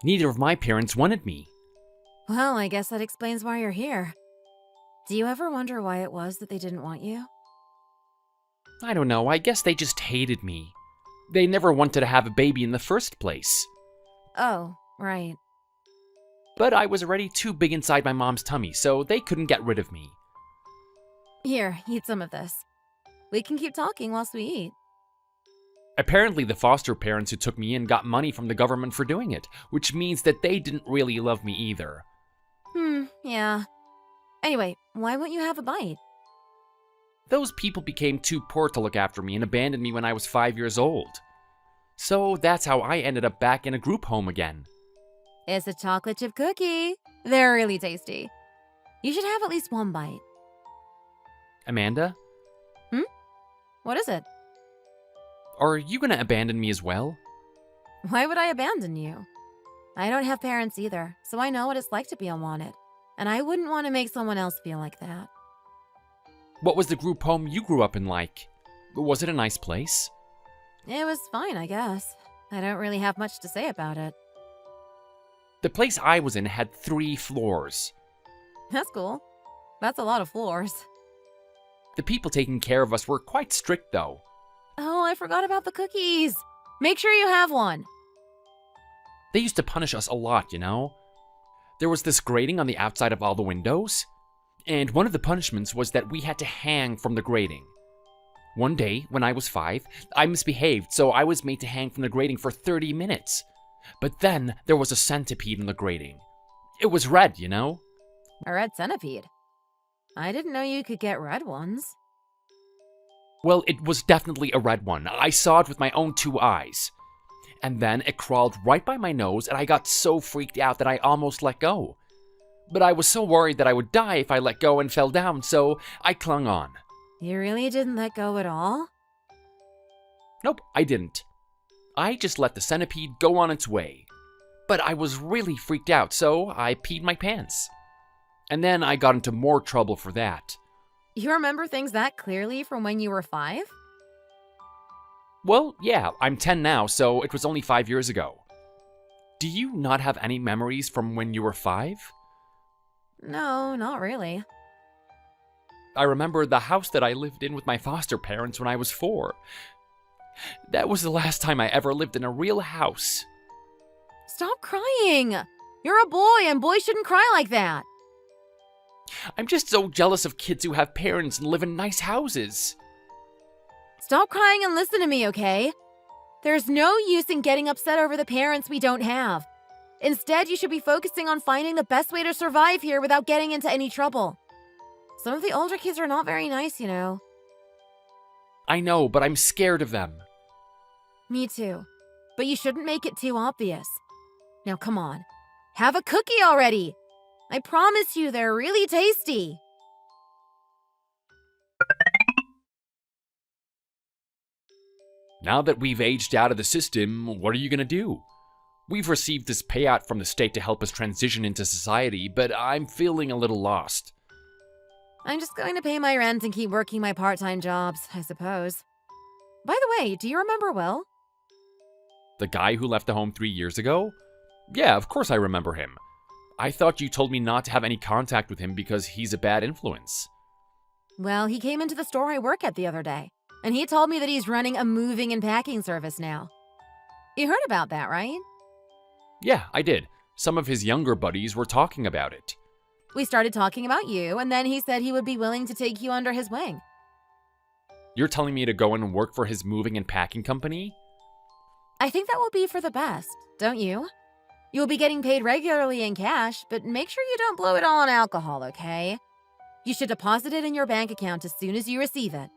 Neither of my parents wanted me. Well, I guess that explains why you're here. Do you ever wonder why it was that they didn't want you? I don't know, I guess they just hated me. They never wanted to have a baby in the first place. Oh, right. But I was already too big inside my mom's tummy, so they couldn't get rid of me. Here, eat some of this. We can keep talking whilst we eat. Apparently, the foster parents who took me in got money from the government for doing it, which means that they didn't really love me either. Yeah. Anyway, why won't you have a bite? Those people became too poor to look after me and abandoned me when I was 5 years old. So that's how I ended up back in a group home again. It's a chocolate chip cookie. They're really tasty. You should have at least one bite. Amanda, What is it? are you gonna abandon me as well? Why would I abandon you? I don't have parents either, so I know what it's like to be unwanted. And I wouldn't want to make someone else feel like that. What was the group home you grew up in like? Was it a nice place? It was fine, I guess. I don't really have much to say about it. The place I was in had 3 floors. That's cool. That's a lot of floors. The people taking care of us were quite strict though. Oh, I forgot about the cookies. Make sure you have one. They used to punish us a lot, you know? There was this grating on the outside of all the windows, and one of the punishments was that we had to hang from the grating. One day, when I was 5, I misbehaved, so I was made to hang from the grating for 30 minutes. But then there was a centipede in the grating. It was red, you know? A red centipede. I didn't know you could get red ones. Well, it was definitely a red one. I saw it with my own 2 eyes. And then it crawled right by my nose, and I got so freaked out that I almost let go. But I was so worried that I would die if I let go and fell down, so I clung on. You really didn't let go at all? Nope, I didn't. I just let the centipede go on its way. But I was really freaked out, so I peed my pants. And then I got into more trouble for that. You remember things that clearly from when you were 5? Well, yeah, I'm 10 now, so it was only 5 years ago. Do you not have any memories from when you were 5? No, not really. I remember the house that I lived in with my foster parents when I was 4. That was the last time I ever lived in a real house. Stop crying! You're a boy, and boys shouldn't cry like that. I'm just so jealous of kids who have parents and live in nice houses. Stop crying and listen to me, okay? There's no use in getting upset over the parents we don't have. Instead, you should be focusing on finding the best way to survive here without getting into any trouble. Some of the older kids are not very nice, you know. I know, but I'm scared of them. Me too. But you shouldn't make it too obvious. Now come on. Have a cookie already! I promise you they're really tasty. Now that we've aged out of the system, what are you gonna do? We've received this payout from the state to help us transition into society, but I'm feeling a little lost. I'm just going to pay my rent and keep working my part-time jobs, I suppose. By the way, do you remember Will? The guy who left the home 3 years ago? Yeah, of course I remember him. I thought you told me not to have any contact with him because he's a bad influence. Well, he came into the store I work at the other day, and he told me that he's running a moving and packing service now. You heard about that, right? Yeah, I did. Some of his younger buddies were talking about it. We started talking about you, and then he said he would be willing to take you under his wing. You're telling me to go and work for his moving and packing company? I think that will be for the best, don't you? You'll be getting paid regularly in cash, but make sure you don't blow it all on alcohol, okay? You should deposit it in your bank account as soon as you receive it.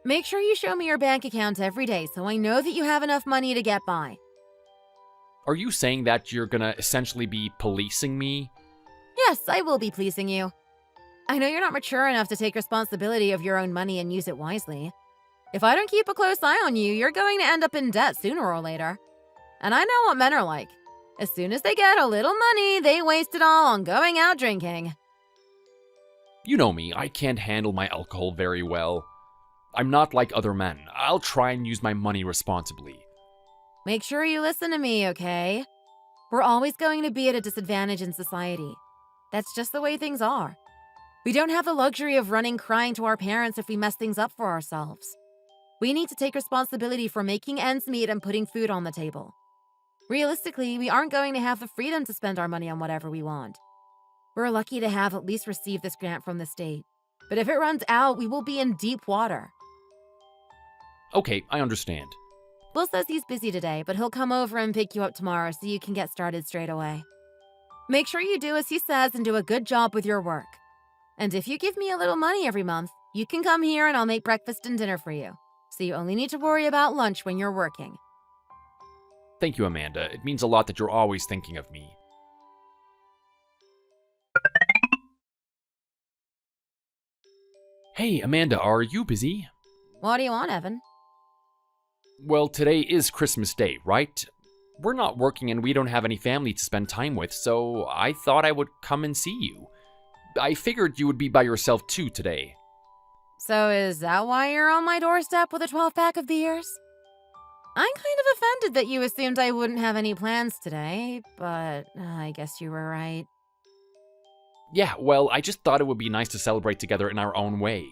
Make sure you show me your bank account every day so I know that you have enough money to get by. Are you saying that you're gonna essentially be policing me? Yes, I will be pleasing you. I know you're not mature enough to take responsibility of your own money and use it wisely. If I don't keep a close eye on you, you're going to end up in debt sooner or later. And I know what men are like. As soon as they get a little money, they waste it all on going out drinking. You know me, I can't handle my alcohol very well. I'm not like other men. I'll try and use my money responsibly. Make sure you listen to me, okay? We're always going to be at a disadvantage in society. That's just the way things are. We don't have the luxury of running crying to our parents if we mess things up for ourselves. We need to take responsibility for making ends meet and putting food on the table. Realistically, we aren't going to have the freedom to spend our money on whatever we want. We're lucky to have at least received this grant from the state. But if it runs out, we will be in deep water. Okay, I understand. Will says he's busy today, but he'll come over and pick you up tomorrow so you can get started straight away. Make sure you do as he says and do a good job with your work. And if you give me a little money every month, you can come here and I'll make breakfast and dinner for you. So you only need to worry about lunch when you're working. Thank you, Amanda. It means a lot that you're always thinking of me. Hey, Amanda, are you busy? What do you want, Evan? Well, today is Christmas Day, right? We're not working and we don't have any family to spend time with, so I thought I would come and see you. I figured you would be by yourself too today. So is that why you're on my doorstep with a 12-pack of beers? I'm kind of offended that you assumed I wouldn't have any plans today, but I guess you were right. Yeah, well, I just thought it would be nice to celebrate together in our own way.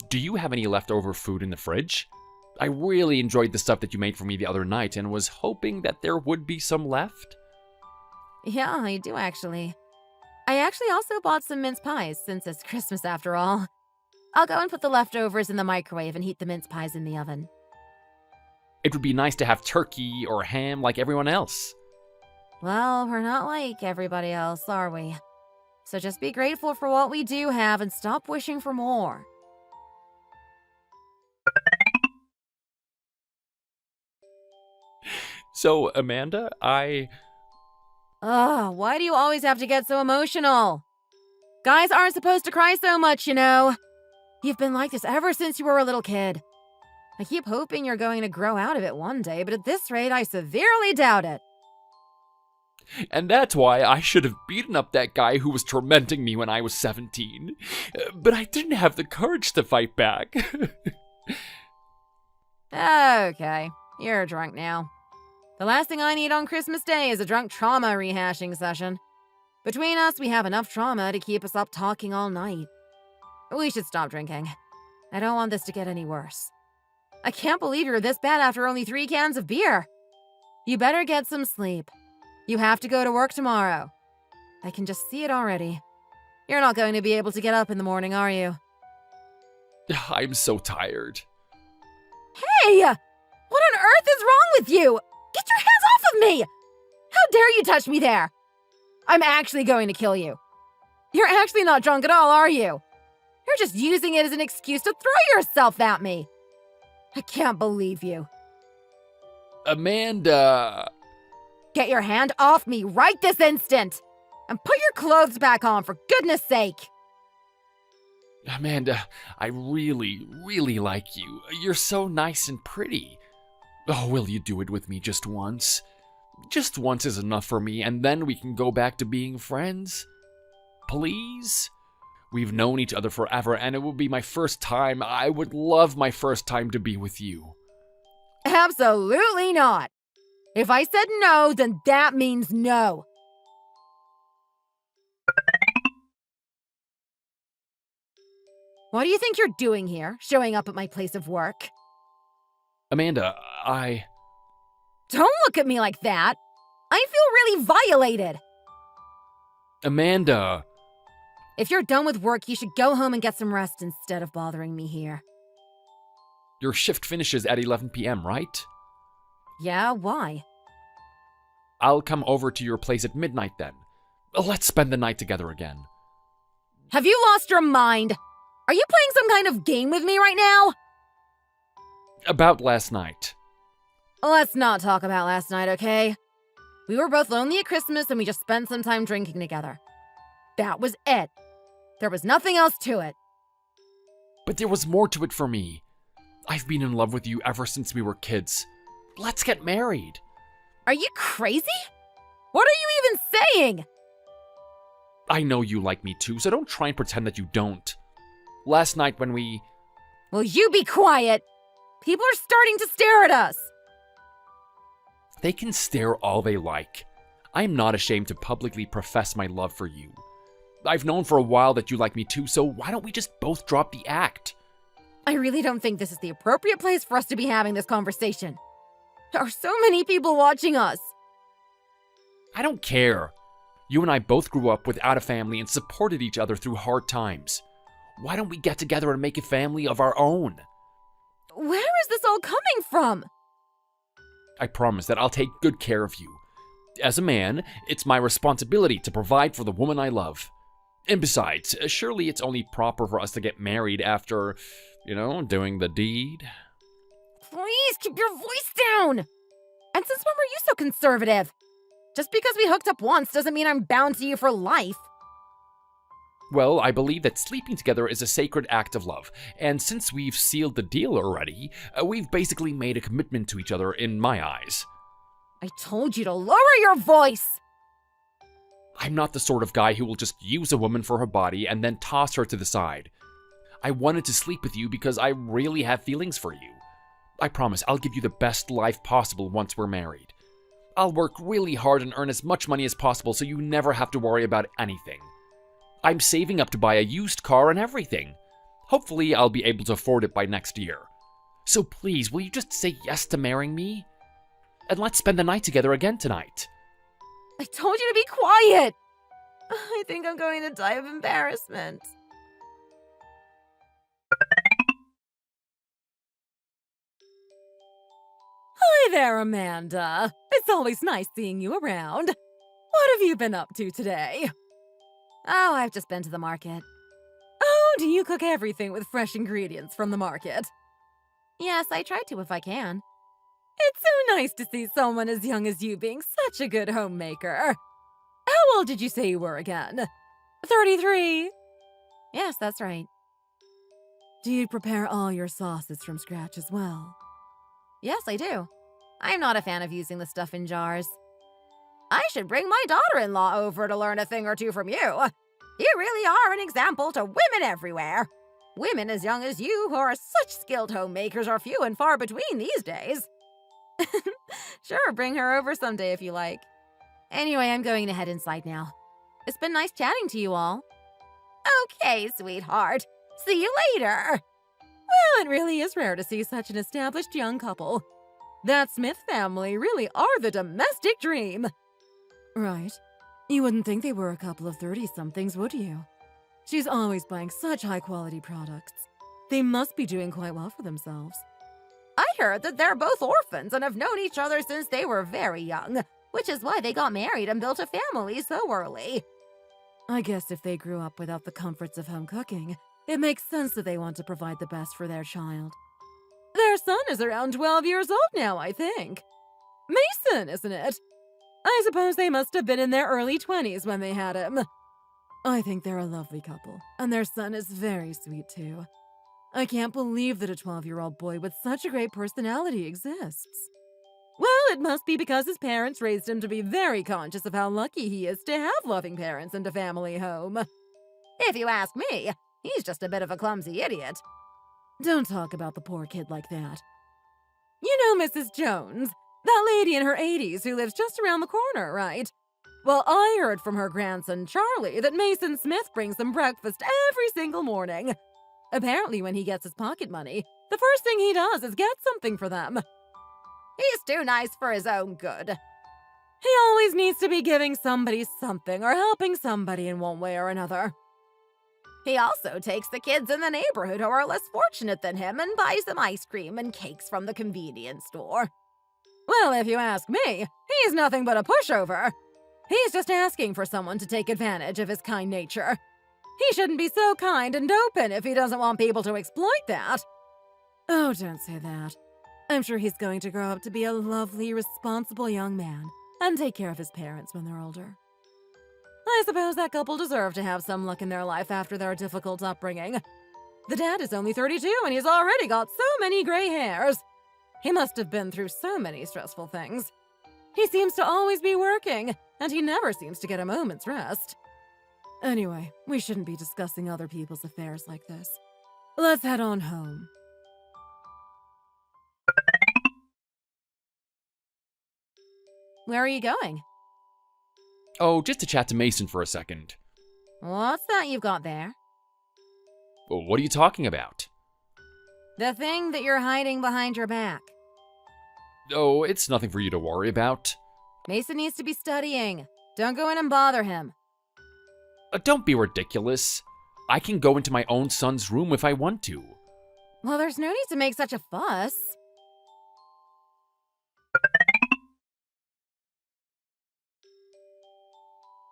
Do you have any leftover food in the fridge? I really enjoyed the stuff that you made for me the other night and was hoping that there would be some left. Yeah, I do actually. I actually also bought some mince pies since it's Christmas after all. I'll go and put the leftovers in the microwave and heat the mince pies in the oven. It would be nice to have turkey or ham like everyone else. Well, we're not like everybody else, are we? So just be grateful for what we do have and stop wishing for more. So, Amanda, Ugh, why do you always have to get so emotional? Guys aren't supposed to cry so much, you know. You've been like this ever since you were a little kid. I keep hoping you're going to grow out of it one day, but at this rate, I severely doubt it. And that's why I should have beaten up that guy who was tormenting me when I was 17. But I didn't have the courage to fight back. Okay, you're drunk now. The last thing I need on Christmas Day is a drunk trauma rehashing session. Between us, we have enough trauma to keep us up talking all night. We should stop drinking. I don't want this to get any worse. I can't believe you're this bad after only 3 cans of beer. You better get some sleep. You have to go to work tomorrow. I can just see it already. You're not going to be able to get up in the morning, are you? I'm so tired. Hey! What on earth is wrong with you? Get your hands off of me! How dare you touch me there? I'm actually going to kill you. You're actually not drunk at all, are you? You're just using it as an excuse to throw yourself at me. I can't believe you. Amanda! Get your hand off me right this instant! And put your clothes back on, for goodness sake! Amanda, I really, really like you. You're so nice and pretty. Oh, will you do it with me just once? Just once is enough for me, and then we can go back to being friends. Please? We've known each other forever, and it will be my first time. I would love my first time to be with you. Absolutely not! If I said no, then that means no. What do you think you're doing here, showing up at my place of work? Amanda, Don't look at me like that! I feel really violated! Amanda! If you're done with work, you should go home and get some rest instead of bothering me here. Your shift finishes at 11 p.m., right? Yeah, why? I'll come over to your place at midnight then. Let's spend the night together again. Have you lost your mind? Are you playing some kind of game with me right now? About last night. Let's not talk about last night, okay? We were both lonely at Christmas and we just spent some time drinking together. That was it. There was nothing else to it. But there was more to it for me. I've been in love with you ever since we were kids. Let's get married. Are you crazy? What are you even saying? I know you like me too, so don't try and pretend that you don't. Last night when we... Will you be quiet? People are starting to stare at us. They can stare all they like. I am not ashamed to publicly profess my love for you. I've known for a while that you like me too, so why don't we just both drop the act? I really don't think this is the appropriate place for us to be having this conversation. There are so many people watching us. I don't care. You and I both grew up without a family and supported each other through hard times. Why don't we get together and make a family of our own? Where is this all coming from? I promise that I'll take good care of you. As a man, it's my responsibility to provide for the woman I love. And besides, surely it's only proper for us to get married after, doing the deed. Please keep your voice down! And since when were you so conservative? Just because we hooked up once doesn't mean I'm bound to you for life. Well, I believe that sleeping together is a sacred act of love, and since we've sealed the deal already, we've basically made a commitment to each other in my eyes. I told you to lower your voice! I'm not the sort of guy who will just use a woman for her body and then toss her to the side. I wanted to sleep with you because I really have feelings for you. I promise I'll give you the best life possible once we're married. I'll work really hard and earn as much money as possible so you never have to worry about anything. I'm saving up to buy a used car and everything. Hopefully I'll be able to afford it by next year. So please, will you just say yes to marrying me? And let's spend the night together again tonight. I told you to be quiet! I think I'm going to die of embarrassment. Hi there, Amanda. It's always nice seeing you around. What have you been up to today? Oh, I've just been to the market. Oh, do you cook everything with fresh ingredients from the market? Yes, I try to if I can. It's so nice to see someone as young as you being such a good homemaker. How old did you say you were again? 33? Yes, that's right. Do you prepare all your sauces from scratch as well? Yes, I do. I'm not a fan of using the stuff in jars. I should bring my daughter-in-law over to learn a thing or two from you. You really are an example to women everywhere. Women as young as you who are such skilled homemakers are few and far between these days. Sure, bring her over someday if you like. Anyway, I'm going to head inside now. It's been nice chatting to you all. Okay, sweetheart. See you later. Well, it really is rare to see such an established young couple. That Smith family really are the domestic dream. Right. You wouldn't think they were a couple of 30-somethings, would you? She's always buying such high-quality products. They must be doing quite well for themselves. I heard that they're both orphans and have known each other since they were very young, which is why they got married and built a family so early. I guess if they grew up without the comforts of home cooking, it makes sense that they want to provide the best for their child. Their son is around 12 years old now, I think. Mason, isn't it? I suppose they must have been in their early 20s when they had him. I think they're a lovely couple, and their son is very sweet too. I can't believe that a 12-year-old boy with such a great personality exists. Well, it must be because his parents raised him to be very conscious of how lucky he is to have loving parents and a family home. If you ask me, he's just a bit of a clumsy idiot. Don't talk about the poor kid like that. You know Mrs. Jones, that lady in her 80s who lives just around the corner, right? Well, I heard from her grandson Charlie that Mason Smith brings them breakfast every single morning. Apparently, when he gets his pocket money, the first thing he does is get something for them. He's too nice for his own good. He always needs to be giving somebody something or helping somebody in one way or another. He also takes the kids in the neighborhood who are less fortunate than him and buys them ice cream and cakes from the convenience store. Well, if you ask me, he's nothing but a pushover. He's just asking for someone to take advantage of his kind nature. He shouldn't be so kind and open if he doesn't want people to exploit that. Oh, don't say that. I'm sure he's going to grow up to be a lovely, responsible young man and take care of his parents when they're older. I suppose that couple deserve to have some luck in their life after their difficult upbringing. The dad is only 32 and he's already got so many gray hairs. He must have been through so many stressful things. He seems to always be working, and he never seems to get a moment's rest. Anyway, we shouldn't be discussing other people's affairs like this. Let's head on home. Where are you going? Oh, just to chat to Mason for a second. What's that you've got there? Well, what are you talking about? The thing that you're hiding behind your back. Oh, it's nothing for you to worry about. Mason needs to be studying. Don't go in and bother him. Don't be ridiculous. I can go into my own son's room if I want to. Well, there's no need to make such a fuss.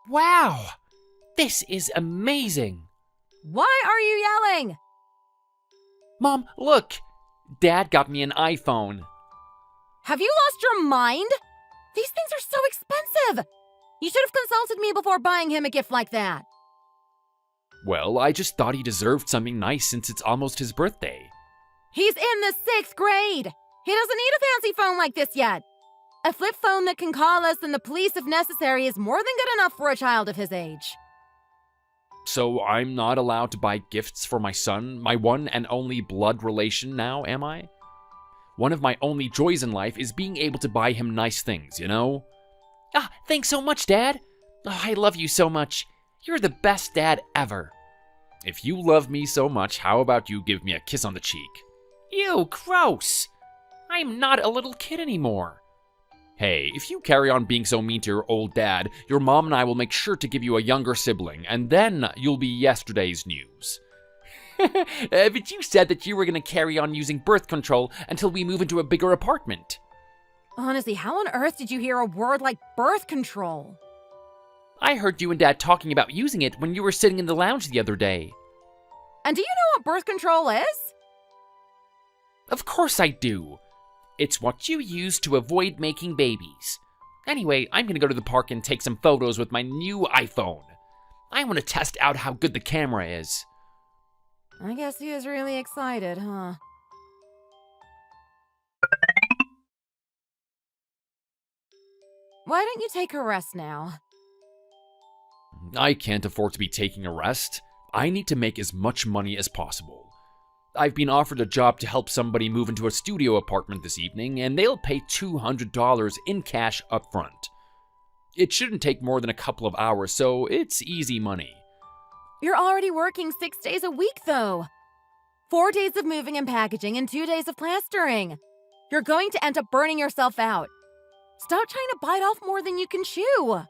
Wow! This is amazing! Why are you yelling? Mom, look! Dad got me an iPhone. Have you lost your mind? These things are so expensive. You should have consulted me before buying him a gift like that. Well, I just thought he deserved something nice since it's almost his birthday. He's in the 6th grade. He doesn't need a fancy phone like this yet. A flip phone that can call us and the police if necessary is more than good enough for a child of his age. So I'm not allowed to buy gifts for my son, my one and only blood relation now, am I? One of my only joys in life is being able to buy him nice things, you know? Ah, thanks so much, Dad. Oh, I love you so much. You're the best dad ever. If you love me so much, how about you give me a kiss on the cheek? Ew, gross. I'm not a little kid anymore. Hey, if you carry on being so mean to your old dad, your mom and I will make sure to give you a younger sibling, and then you'll be yesterday's news. But you said that you were going to carry on using birth control until we move into a bigger apartment. Honestly, how on earth did you hear a word like birth control? I heard you and Dad talking about using it when you were sitting in the lounge the other day. And do you know what birth control is? Of course I do. It's what you use to avoid making babies. Anyway, I'm gonna go to the park and take some photos with my new iPhone. I want to test out how good the camera is. I guess he is really excited, huh? Why don't you take a rest now? I can't afford to be taking a rest. I need to make as much money as possible. I've been offered a job to help somebody move into a studio apartment this evening, and they'll pay $200 in cash up front. It shouldn't take more than a couple of hours, so it's easy money. You're already working 6 days a week, though. 4 days of moving and packaging and 2 days of plastering. You're going to end up burning yourself out. Stop trying to bite off more than you can chew.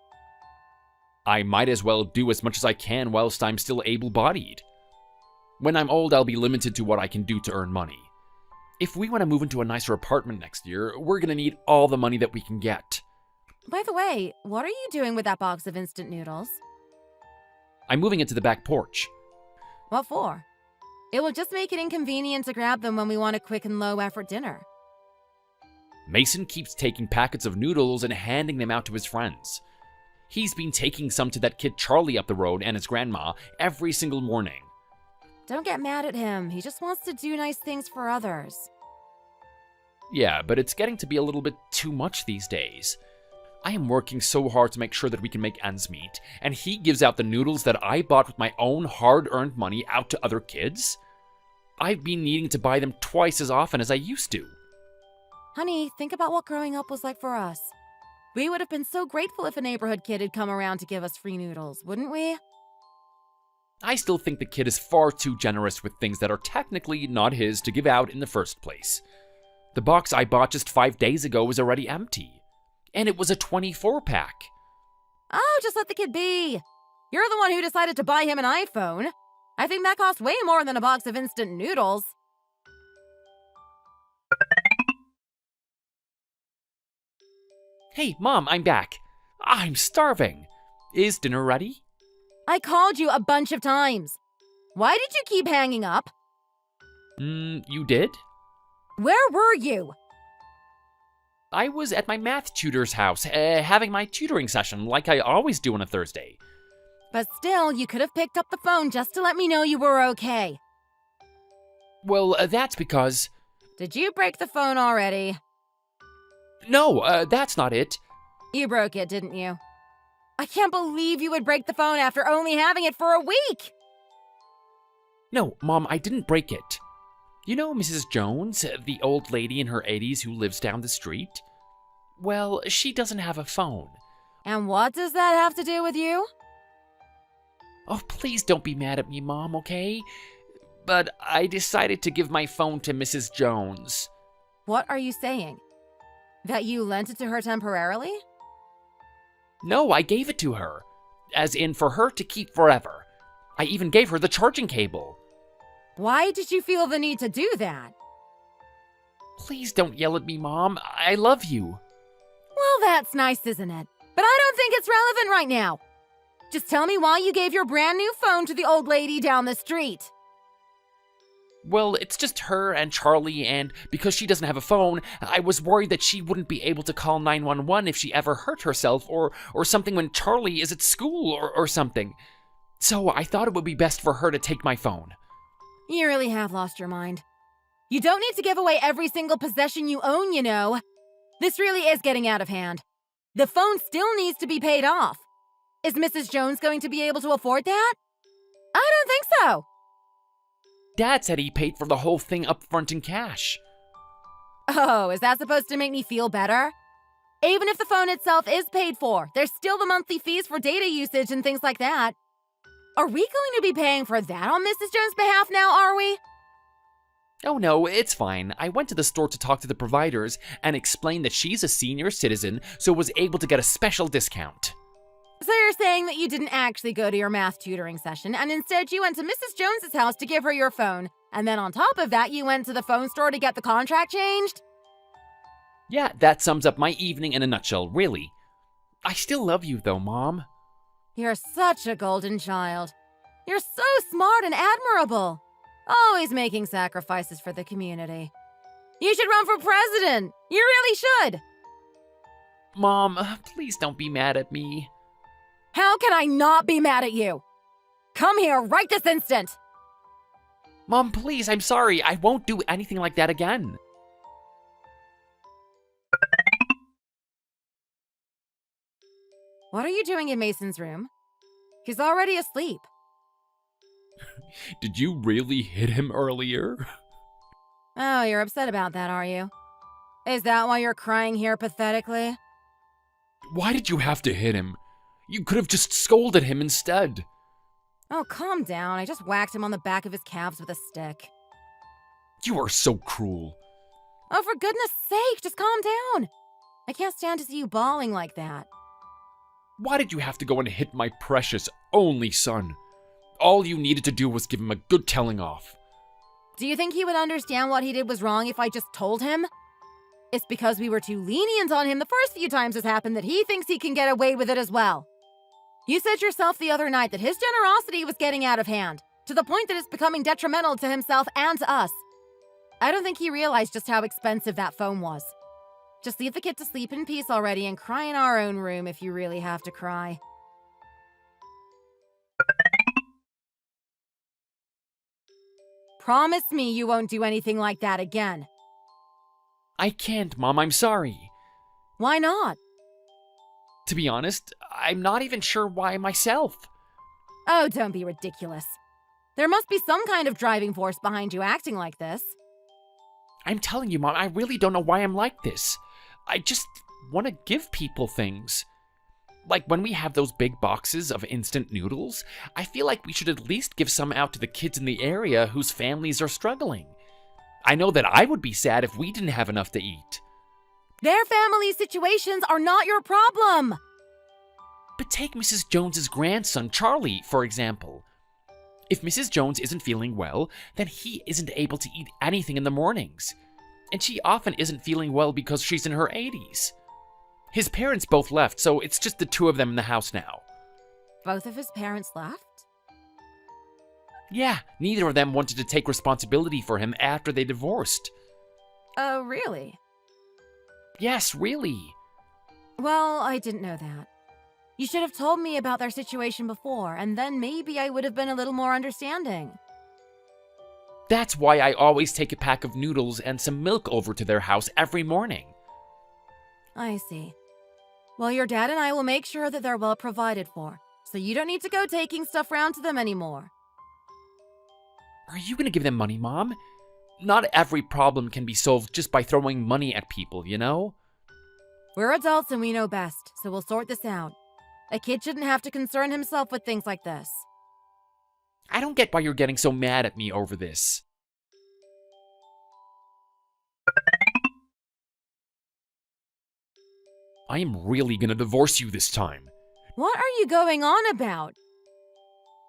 I might as well do as much as I can whilst I'm still able-bodied. When I'm old, I'll be limited to what I can do to earn money. If we want to move into a nicer apartment next year, we're going to need all the money that we can get. By the way, what are you doing with that box of instant noodles? I'm moving it to the back porch. What for? It will just make it inconvenient to grab them when we want a quick and low-effort dinner. Mason keeps taking packets of noodles and handing them out to his friends. He's been taking some to that kid Charlie up the road and his grandma every single morning. Don't get mad at him. He just wants to do nice things for others. Yeah, but it's getting to be a little bit too much these days. I am working so hard to make sure that we can make ends meet, and he gives out the noodles that I bought with my own hard-earned money out to other kids? I've been needing to buy them twice as often as I used to. Honey, think about what growing up was like for us. We would have been so grateful if a neighborhood kid had come around to give us free noodles, wouldn't we? I still think the kid is far too generous with things that are technically not his to give out in the first place. The box I bought just 5 days ago was already empty. And it was a 24-pack. Oh, just let the kid be. You're the one who decided to buy him an iPhone. I think that costs way more than a box of instant noodles. Hey, Mom, I'm back. I'm starving. Is dinner ready? I called you a bunch of times. Why did you keep hanging up? You did? Where were you? I was at my math tutor's house, having my tutoring session like I always do on a Thursday. But still, you could have picked up the phone just to let me know you were okay. Well, that's because... Did you break the phone already? No, that's not it. You broke it, didn't you? I can't believe you would break the phone after only having it for a week! No, Mom, I didn't break it. You know Mrs. Jones, the old lady in her 80s who lives down the street? Well, she doesn't have a phone. And what does that have to do with you? Oh, please don't be mad at me, Mom, okay? But I decided to give my phone to Mrs. Jones. What are you saying? That you lent it to her temporarily? No, I gave it to her. As in for her to keep forever. I even gave her the charging cable. Why did you feel the need to do that? Please don't yell at me, Mom. I love you. Well, that's nice, isn't it? But I don't think it's relevant right now. Just tell me why you gave your brand new phone to the old lady down the street. Well, it's just her and Charlie, and because she doesn't have a phone, I was worried that she wouldn't be able to call 911 if she ever hurt herself or something when Charlie is at school or something. So I thought it would be best for her to take my phone. You really have lost your mind. You don't need to give away every single possession you own, you know. This really is getting out of hand. The phone still needs to be paid off. Is Mrs. Jones going to be able to afford that? I don't think so. Dad said he paid for the whole thing up front in cash. Oh, is that supposed to make me feel better? Even if the phone itself is paid for, there's still the monthly fees for data usage and things like that. Are we going to be paying for that on Mrs. Jones' behalf now, are we? Oh no, it's fine. I went to the store to talk to the providers and explained that she's a senior citizen, so was able to get a special discount. So you're saying that you didn't actually go to your math tutoring session, and instead you went to Mrs. Jones's house to give her your phone, and then on top of that you went to the phone store to get the contract changed? Yeah, that sums up my evening in a nutshell, really. I still love you though, Mom. You're such a golden child. You're so smart and admirable. Always making sacrifices for the community. You should run for president. You really should. Mom, please don't be mad at me. How can I not be mad at you? Come here right this instant. Mom, please, I'm sorry. I won't do anything like that again. What are you doing in Mason's room? He's already asleep. Did you really hit him earlier? Oh, you're upset about that, are you? Is that why you're crying here pathetically? Why did you have to hit him? You could have just scolded him instead. Oh, calm down. I just whacked him on the back of his calves with a stick. You are so cruel. Oh, for goodness sake, just calm down. I can't stand to see you bawling like that. Why did you have to go and hit my precious only son? All you needed to do was give him a good telling off. Do you think he would understand what he did was wrong if I just told him? It's because we were too lenient on him the first few times this happened that he thinks he can get away with it as well. You said yourself the other night that his generosity was getting out of hand, to the point that it's becoming detrimental to himself and to us. I don't think he realized just how expensive that phone was. Just leave the kid to sleep in peace already and cry in our own room if you really have to cry. Promise me you won't do anything like that again. I can't, Mom. I'm sorry. Why not? To be honest, I'm not even sure why myself. Oh, don't be ridiculous. There must be some kind of driving force behind you acting like this. I'm telling you, Mom, I really don't know why I'm like this. I just want to give people things. Like when we have those big boxes of instant noodles, I feel like we should at least give some out to the kids in the area whose families are struggling. I know that I would be sad if we didn't have enough to eat. Their family situations are not your problem. But take Mrs. Jones's grandson, Charlie, for example. If Mrs. Jones isn't feeling well, then he isn't able to eat anything in the mornings. And she often isn't feeling well because she's in her 80s. His parents both left, so it's just the two of them in the house now. Both of his parents left? Yeah, neither of them wanted to take responsibility for him after they divorced. Oh, really? Yes, really. Well, I didn't know that. You should have told me about their situation before, and then maybe I would have been a little more understanding. That's why I always take a pack of noodles and some milk over to their house every morning. I see. Well, your dad and I will make sure that they're well provided for, so you don't need to go taking stuff round to them anymore. Are you gonna give them money, Mom? Not every problem can be solved just by throwing money at people, you know? We're adults and we know best, so we'll sort this out. A kid shouldn't have to concern himself with things like this. I don't get why you're getting so mad at me over this. I am really gonna divorce you this time. What are you going on about?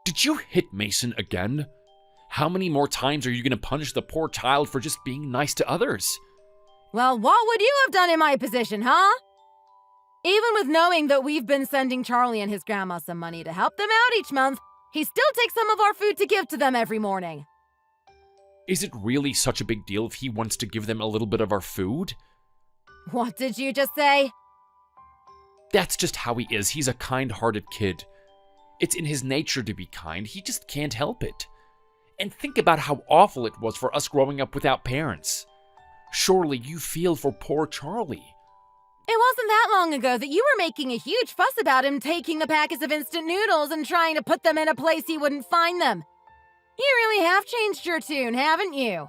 Did you hit Mason again? How many more times are you gonna punish the poor child for just being nice to others? Well, what would you have done in my position, huh? Even with knowing that we've been sending Charlie and his grandma some money to help them out each month, he still takes some of our food to give to them every morning. Is it really such a big deal if he wants to give them a little bit of our food? What did you just say? That's just how he is. He's a kind-hearted kid. It's in his nature to be kind. He just can't help it. And think about how awful it was for us growing up without parents. Surely you feel for poor Charlie. It wasn't that long ago that you were making a huge fuss about him taking the packets of instant noodles and trying to put them in a place he wouldn't find them. You really have changed your tune, haven't you?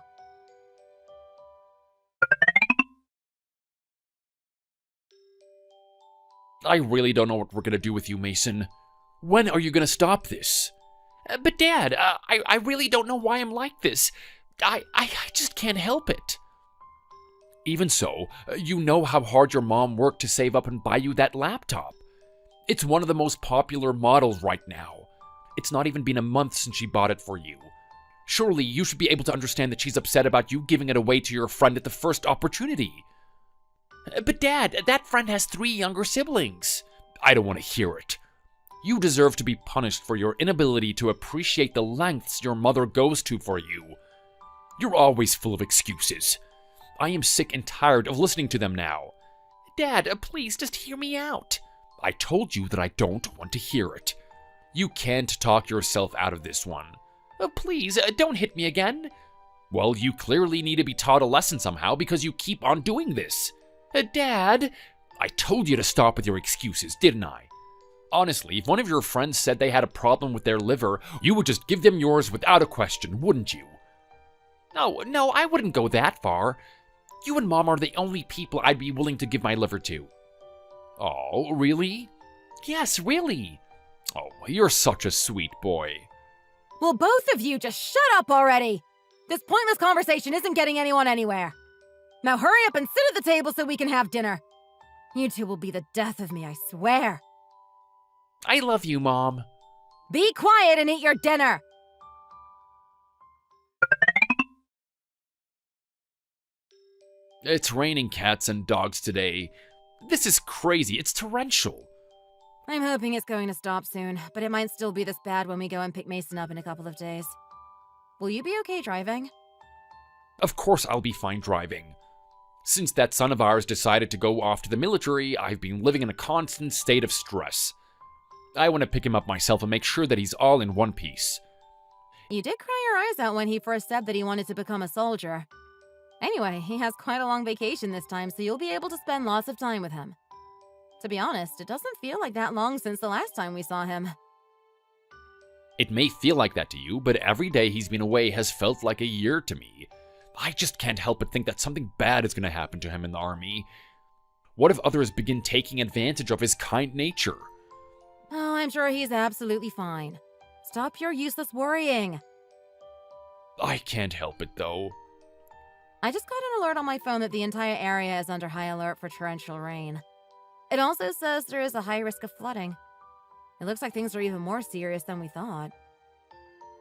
I really don't know what we're gonna do with you, Mason. When are you gonna stop this? But Dad, I really don't know why I'm like this. I just can't help it. Even so, you know how hard your mom worked to save up and buy you that laptop. It's one of the most popular models right now. It's not even been a month since she bought it for you. Surely you should be able to understand that she's upset about you giving it away to your friend at the first opportunity. But Dad, that friend has 3 younger siblings. I don't want to hear it. You deserve to be punished for your inability to appreciate the lengths your mother goes to for you. You're always full of excuses. I am sick and tired of listening to them now. Dad, please just hear me out. I told you that I don't want to hear it. You can't talk yourself out of this one. Please, don't hit me again. Well, you clearly need to be taught a lesson somehow because you keep on doing this. Dad, I told you to stop with your excuses, didn't I? Honestly, if one of your friends said they had a problem with their liver, you would just give them yours without a question, wouldn't you? No, I wouldn't go that far. You and Mom are the only people I'd be willing to give my liver to. Oh, really? Yes, really. Oh, you're such a sweet boy. Will both of you just shut up already? This pointless conversation isn't getting anyone anywhere. Now hurry up and sit at the table so we can have dinner. You two will be the death of me, I swear. I love you, Mom. Be quiet and eat your dinner. It's raining cats and dogs today. This is crazy. It's torrential. I'm hoping it's going to stop soon, but it might still be this bad when we go and pick Mason up in a couple of days. Will you be okay driving? Of course I'll be fine driving. Since that son of ours decided to go off to the military, I've been living in a constant state of stress. I want to pick him up myself and make sure that he's all in one piece. You did cry your eyes out when he first said that he wanted to become a soldier. Anyway, he has quite a long vacation this time, so you'll be able to spend lots of time with him. To be honest, it doesn't feel like that long since the last time we saw him. It may feel like that to you, but every day he's been away has felt like a year to me. I just can't help but think that something bad is going to happen to him in the army. What if others begin taking advantage of his kind nature? Oh, I'm sure he's absolutely fine. Stop your useless worrying. I can't help it, though. I just got an alert on my phone that the entire area is under high alert for torrential rain. It also says there is a high risk of flooding. It looks like things are even more serious than we thought.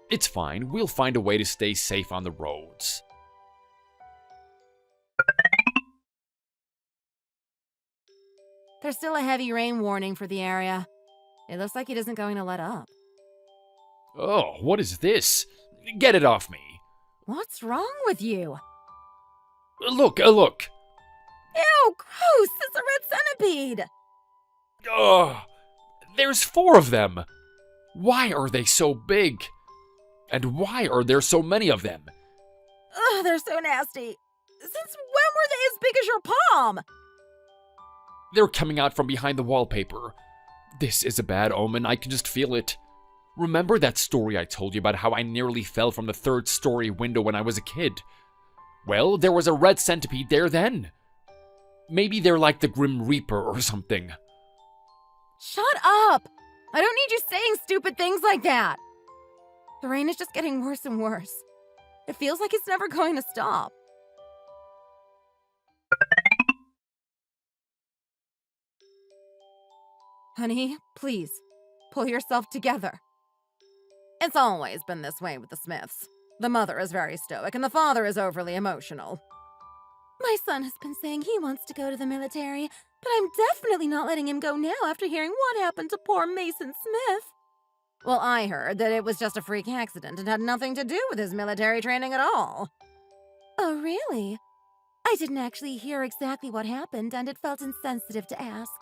It's fine. We'll find a way to stay safe on the roads. There's still a heavy rain warning for the area. It looks like it isn't going to let up. Oh, what is this? Get it off me. What's wrong with you? Look. Ew, gross! It's a red centipede! Ugh, there's 4 of them. Why are they so big? And why are there so many of them? Ugh, they're so nasty. Since when were they as big as your palm? They're coming out from behind the wallpaper. This is a bad omen, I can just feel it. Remember that story I told you about how I nearly fell from the 3rd-story window when I was a kid? Well, there was a red centipede there then. Maybe they're like the Grim Reaper or something. Shut up! I don't need you saying stupid things like that! The rain is just getting worse and worse. It feels like it's never going to stop. Honey, please, pull yourself together. It's always been this way with the Smiths. The mother is very stoic and the father is overly emotional. My son has been saying he wants to go to the military, but I'm definitely not letting him go now after hearing what happened to poor Mason Smith. Well, I heard that it was just a freak accident and had nothing to do with his military training at all. Oh, really? I didn't actually hear exactly what happened, and it felt insensitive to ask.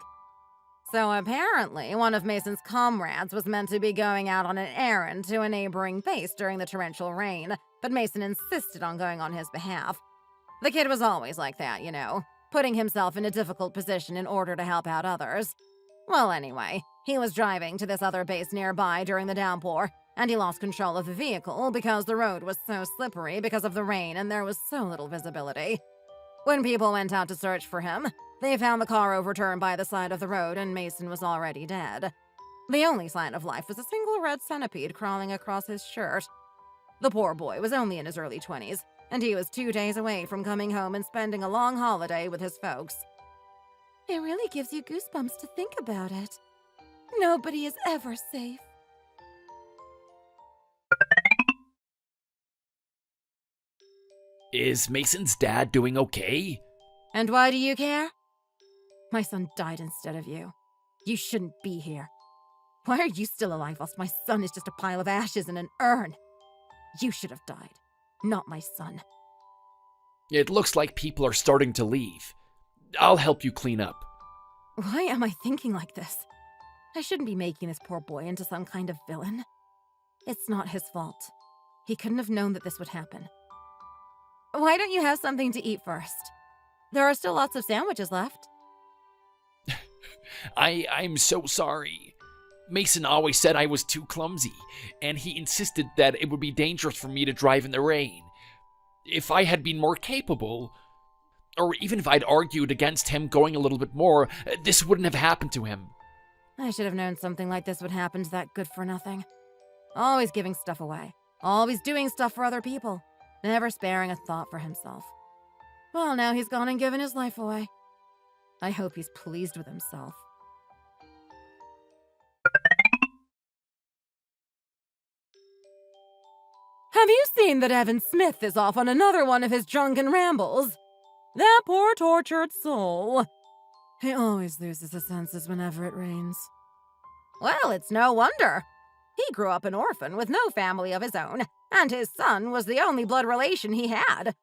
So apparently, one of Mason's comrades was meant to be going out on an errand to a neighboring base during the torrential rain, but Mason insisted on going on his behalf. The kid was always like that, you know, putting himself in a difficult position in order to help out others. Well, anyway, he was driving to this other base nearby during the downpour, and he lost control of the vehicle because the road was so slippery because of the rain and there was so little visibility. When people went out to search for him, they found the car overturned by the side of the road and Mason was already dead. The only sign of life was a single red centipede crawling across his shirt. The poor boy was only in his early 20s, and he was 2 days away from coming home and spending a long holiday with his folks. It really gives you goosebumps to think about it. Nobody is ever safe. Is Mason's dad doing okay? And why do you care? My son died instead of you. You shouldn't be here. Why are you still alive whilst my son is just a pile of ashes in an urn? You should have died, not my son. It looks like people are starting to leave. I'll help you clean up. Why am I thinking like this? I shouldn't be making this poor boy into some kind of villain. It's not his fault. He couldn't have known that this would happen. Why don't you have something to eat first? There are still lots of sandwiches left. I'm so sorry. Mason always said I was too clumsy, and he insisted that it would be dangerous for me to drive in the rain. If I had been more capable, or even if I'd argued against him going a little bit more, this wouldn't have happened to him. I should have known something like this would happen to that good-for-nothing. Always giving stuff away. Always doing stuff for other people. Never sparing a thought for himself. Well, now he's gone and given his life away. I hope he's pleased with himself. Have you seen that Evan Smith is off on another one of his drunken rambles? That poor tortured soul. He always loses his senses whenever it rains. Well, it's no wonder. He grew up an orphan with no family of his own, and his son was the only blood relation he had.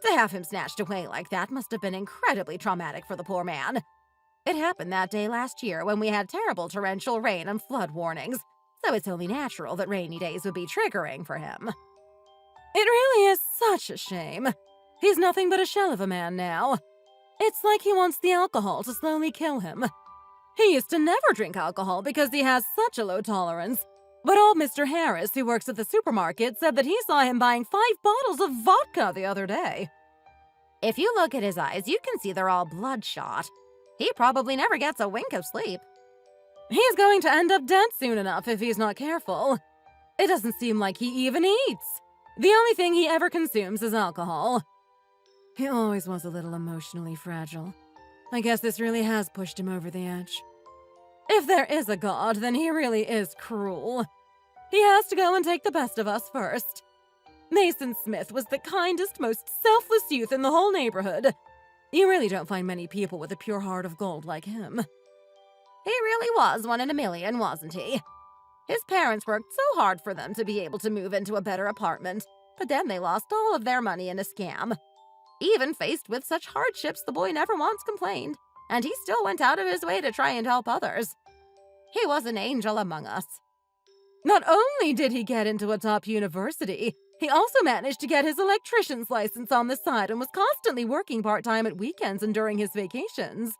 To have him snatched away like that must have been incredibly traumatic for the poor man. It happened that day last year when we had terrible torrential rain and flood warnings, so it's only natural that rainy days would be triggering for him. It really is such a shame. He's nothing but a shell of a man now. It's like he wants the alcohol to slowly kill him. He used to never drink alcohol because he has such a low tolerance. But old Mr. Harris, who works at the supermarket, said that he saw him buying 5 bottles of vodka the other day. If you look at his eyes, you can see they're all bloodshot. He probably never gets a wink of sleep. He's going to end up dead soon enough if he's not careful. It doesn't seem like he even eats. The only thing he ever consumes is alcohol. He always was a little emotionally fragile. I guess this really has pushed him over the edge. If there is a God, then he really is cruel. He has to go and take the best of us first. Mason Smith was the kindest, most selfless youth in the whole neighborhood. You really don't find many people with a pure heart of gold like him. He really was one in a million, wasn't he? His parents worked so hard for them to be able to move into a better apartment, but then they lost all of their money in a scam. Even faced with such hardships, the boy never once complained, and he still went out of his way to try and help others. He was an angel among us. Not only did he get into a top university, he also managed to get his electrician's license on the side and was constantly working part-time at weekends and during his vacations.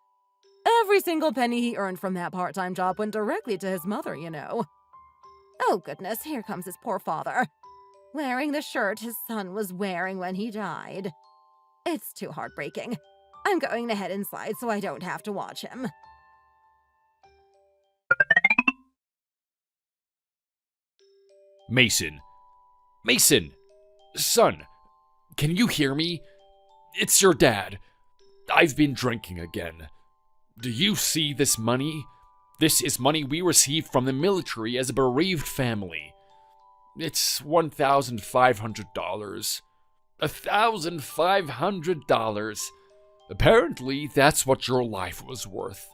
Every single penny he earned from that part-time job went directly to his mother, you know. Oh goodness, here comes his poor father, wearing the shirt his son was wearing when he died. It's too heartbreaking. I'm going to head inside so I don't have to watch him. Mason. Mason! Son, can you hear me? It's your dad. I've been drinking again. Do you see this money? This is money we received from the military as a bereaved family. It's $1,500. $1,500. Apparently, that's what your life was worth.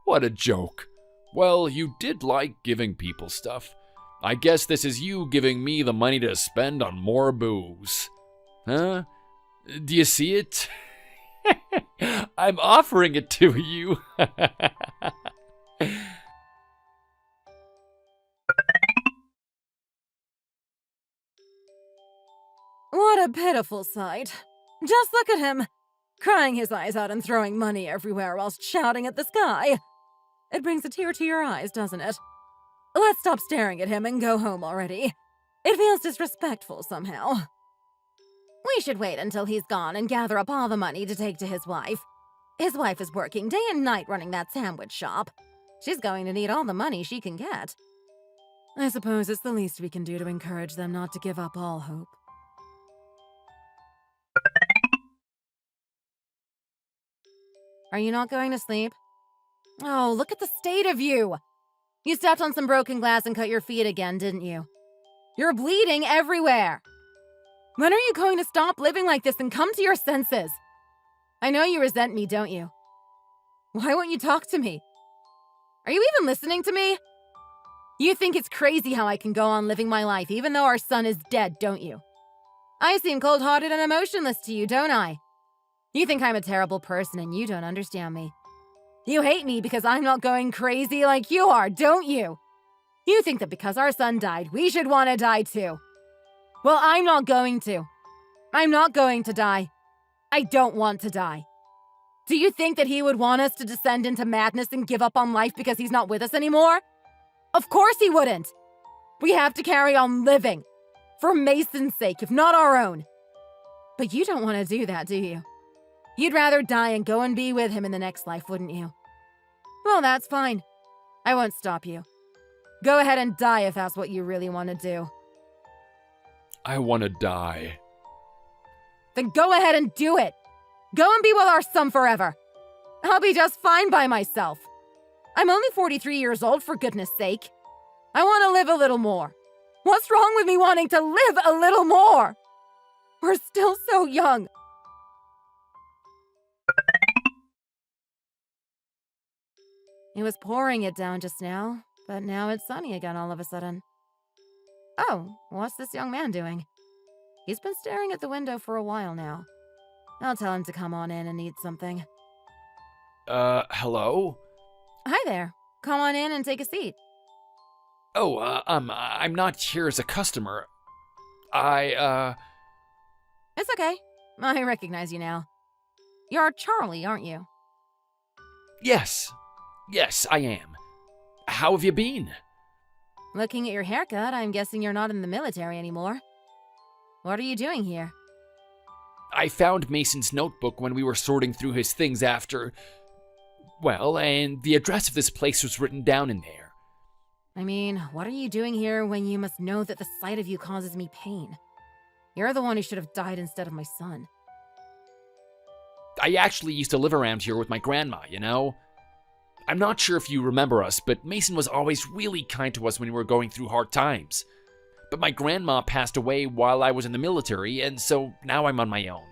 What a joke. Well, you did like giving people stuff. I guess this is you giving me the money to spend on more booze. Huh? Do you see it? I'm offering it to you. What a pitiful sight. Just look at him, crying his eyes out and throwing money everywhere whilst shouting at the sky. It brings a tear to your eyes, doesn't it? Let's stop staring at him and go home already. It feels disrespectful somehow. We should wait until he's gone and gather up all the money to take to his wife. His wife is working day and night running that sandwich shop. She's going to need all the money she can get. I suppose it's the least we can do to encourage them not to give up all hope. Are you not going to sleep? Oh, look at the state of you! You stepped on some broken glass and cut your feet again, didn't you? You're bleeding everywhere! When are you going to stop living like this and come to your senses? I know you resent me, don't you? Why won't you talk to me? Are you even listening to me? You think it's crazy how I can go on living my life even though our son is dead, don't you? I seem cold-hearted and emotionless to you, don't I? You think I'm a terrible person and you don't understand me. You hate me because I'm not going crazy like you are, don't you? You think that because our son died, we should want to die too. Well, I'm not going to. I'm not going to die. I don't want to die. Do you think that he would want us to descend into madness and give up on life because he's not with us anymore? Of course he wouldn't. We have to carry on living. For Mason's sake, if not our own. But you don't want to do that, do you? You'd rather die and go and be with him in the next life, wouldn't you? Well, that's fine. I won't stop you. Go ahead and die if that's what you really want to do. I want to die. Then go ahead and do it. Go and be with our son forever. I'll be just fine by myself. I'm only 43 years old, for goodness sake. I want to live a little more. What's wrong with me wanting to live a little more? We're still so young. It was pouring it down just now, but now it's sunny again all of a sudden. Oh, what's this young man doing? He's been staring at the window for a while now. I'll tell him to come on in and eat something. Hello? Hi there. Come on in and take a seat. Oh, I'm not here as a customer. It's okay. I recognize you now. You're Charlie, aren't you? Yes, I am. How have you been? Looking at your haircut, I'm guessing you're not in the military anymore. What are you doing here? I found Mason's notebook when we were sorting through his things after... Well, and the address of this place was written down in there. I mean, what are you doing here when you must know that the sight of you causes me pain? You're the one who should have died instead of my son. I actually used to live around here with my grandma, you know? I'm not sure if you remember us, but Mason was always really kind to us when we were going through hard times. But my grandma passed away while I was in the military, and so now I'm on my own.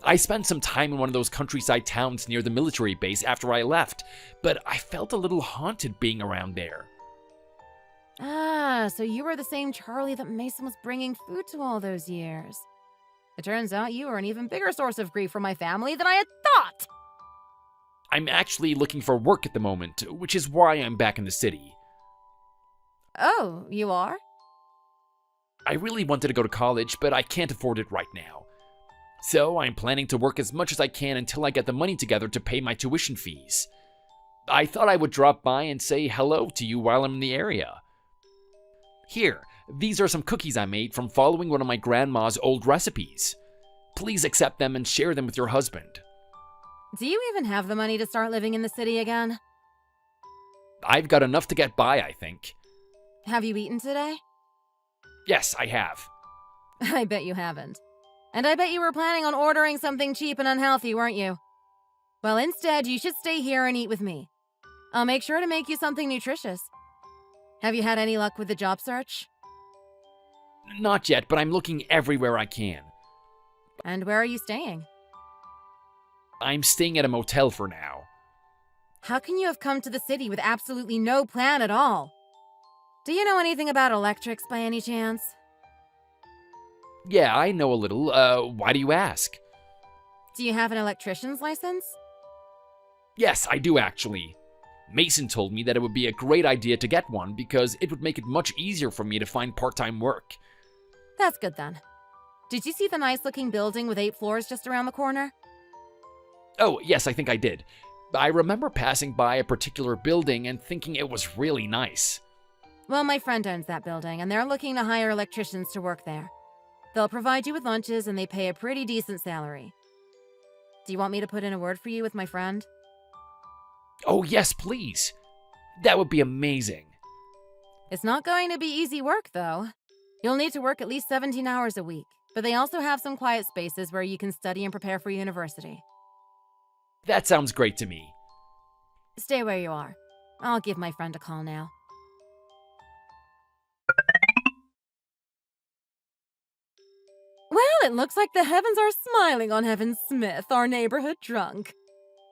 I spent some time in one of those countryside towns near the military base after I left, but I felt a little haunted being around there. Ah, so you were the same Charlie that Mason was bringing food to all those years. It turns out you were an even bigger source of grief for my family than I had thought! I'm actually looking for work at the moment, which is why I'm back in the city. Oh, you are? I really wanted to go to college, but I can't afford it right now. So I'm planning to work as much as I can until I get the money together to pay my tuition fees. I thought I would drop by and say hello to you while I'm in the area. Here, these are some cookies I made from following one of my grandma's old recipes. Please accept them and share them with your husband. Do you even have the money to start living in the city again? I've got enough to get by, I think. Have you eaten today? Yes, I have. I bet you haven't. And I bet you were planning on ordering something cheap and unhealthy, weren't you? Well, instead, you should stay here and eat with me. I'll make sure to make you something nutritious. Have you had any luck with the job search? Not yet, but I'm looking everywhere I can. And where are you staying? I'm staying at a motel for now. How can you have come to the city with absolutely no plan at all? Do you know anything about electrics by any chance? Yeah, I know a little. Why do you ask? Do you have an electrician's license? Yes, I do actually. Mason told me that it would be a great idea to get one because it would make it much easier for me to find part-time work. That's good then. Did you see the nice-looking building with 8 floors just around the corner? Oh, yes, I think I did. I remember passing by a particular building and thinking it was really nice. Well, my friend owns that building, and they're looking to hire electricians to work there. They'll provide you with lunches, and they pay a pretty decent salary. Do you want me to put in a word for you with my friend? Oh, yes, please. That would be amazing. It's not going to be easy work, though. You'll need to work at least 17 hours a week, but they also have some quiet spaces where you can study and prepare for university. That sounds great to me. Stay where you are. I'll give my friend a call now. Well, it looks like the heavens are smiling on Evan Smith, our neighborhood drunk.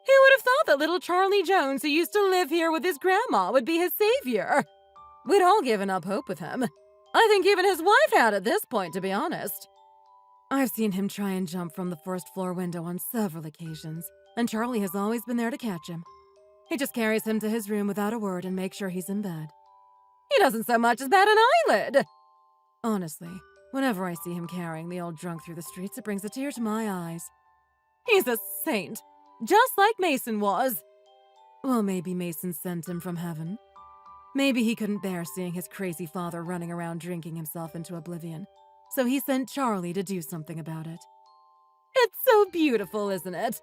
Who would have thought that little Charlie Jones, who used to live here with his grandma, would be his savior? We'd all given up hope with him. I think even his wife had at this point, to be honest. I've seen him try and jump from the first-floor window on several occasions, and Charlie has always been there to catch him. He just carries him to his room without a word and makes sure he's in bed. He doesn't so much as bat an eyelid! Honestly, whenever I see him carrying the old drunk through the streets, it brings a tear to my eyes. He's a saint, just like Mason was. Well, maybe Mason sent him from heaven. Maybe he couldn't bear seeing his crazy father running around drinking himself into oblivion, so he sent Charlie to do something about it. It's so beautiful, isn't it?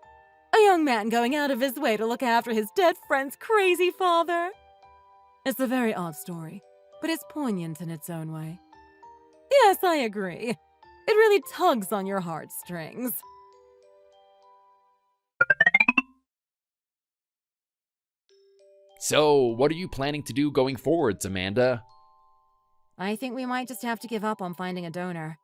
A young man going out of his way to look after his dead friend's crazy father. It's a very odd story, but it's poignant in its own way. Yes, I agree. It really tugs on your heartstrings. So, what are you planning to do going forwards, Amanda? I think we might just have to give up on finding a donor.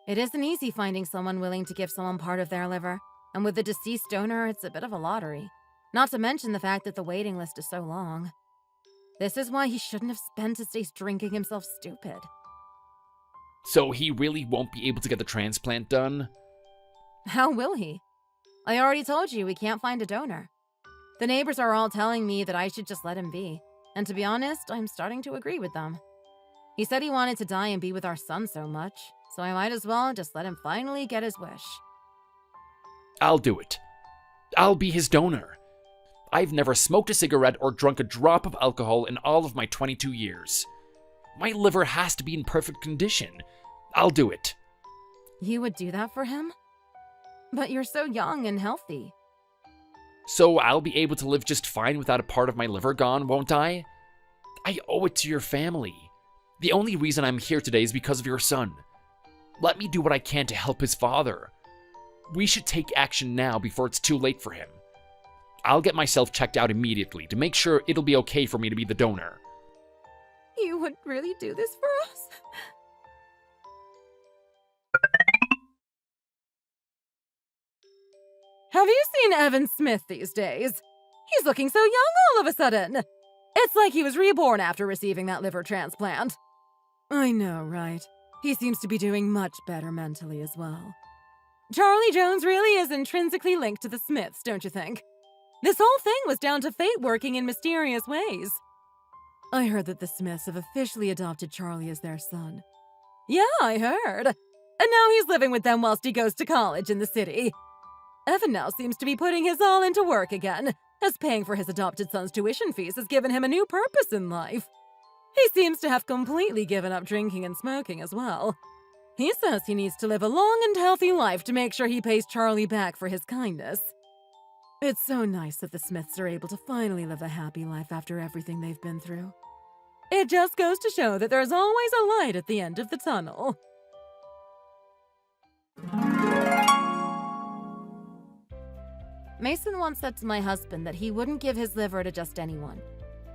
It isn't easy finding someone willing to give someone part of their liver, and with the deceased donor, it's a bit of a lottery. Not to mention the fact that the waiting list is so long. This is why he shouldn't have spent his days drinking himself stupid. So he really won't be able to get the transplant done? How will he? I already told you we can't find a donor. The neighbors are all telling me that I should just let him be, and to be honest, I'm starting to agree with them. He said he wanted to die and be with our son so much, so I might as well just let him finally get his wish. I'll do it. I'll be his donor. I've never smoked a cigarette or drunk a drop of alcohol in all of my 22 years. My liver has to be in perfect condition. I'll do it. You would do that for him? But you're so young and healthy. So I'll be able to live just fine without a part of my liver gone, won't I? I owe it to your family. The only reason I'm here today is because of your son. Let me do what I can to help his father. We should take action now before it's too late for him. I'll get myself checked out immediately to make sure it'll be okay for me to be the donor. You would really do this for us? Have you seen Evan Smith these days? He's looking so young all of a sudden. It's like he was reborn after receiving that liver transplant. I know, right? He seems to be doing much better mentally as well. Charlie Jones really is intrinsically linked to the Smiths, don't you think? This whole thing was down to fate working in mysterious ways. I heard that the Smiths have officially adopted Charlie as their son. Yeah, I heard. And now he's living with them whilst he goes to college in the city. Evan now seems to be putting his all into work again, as paying for his adopted son's tuition fees has given him a new purpose in life. He seems to have completely given up drinking and smoking as well. He says he needs to live a long and healthy life to make sure he pays Charlie back for his kindness. It's so nice that the Smiths are able to finally live a happy life after everything they've been through. It just goes to show that there's always a light at the end of the tunnel. Mason once said to my husband that he wouldn't give his liver to just anyone,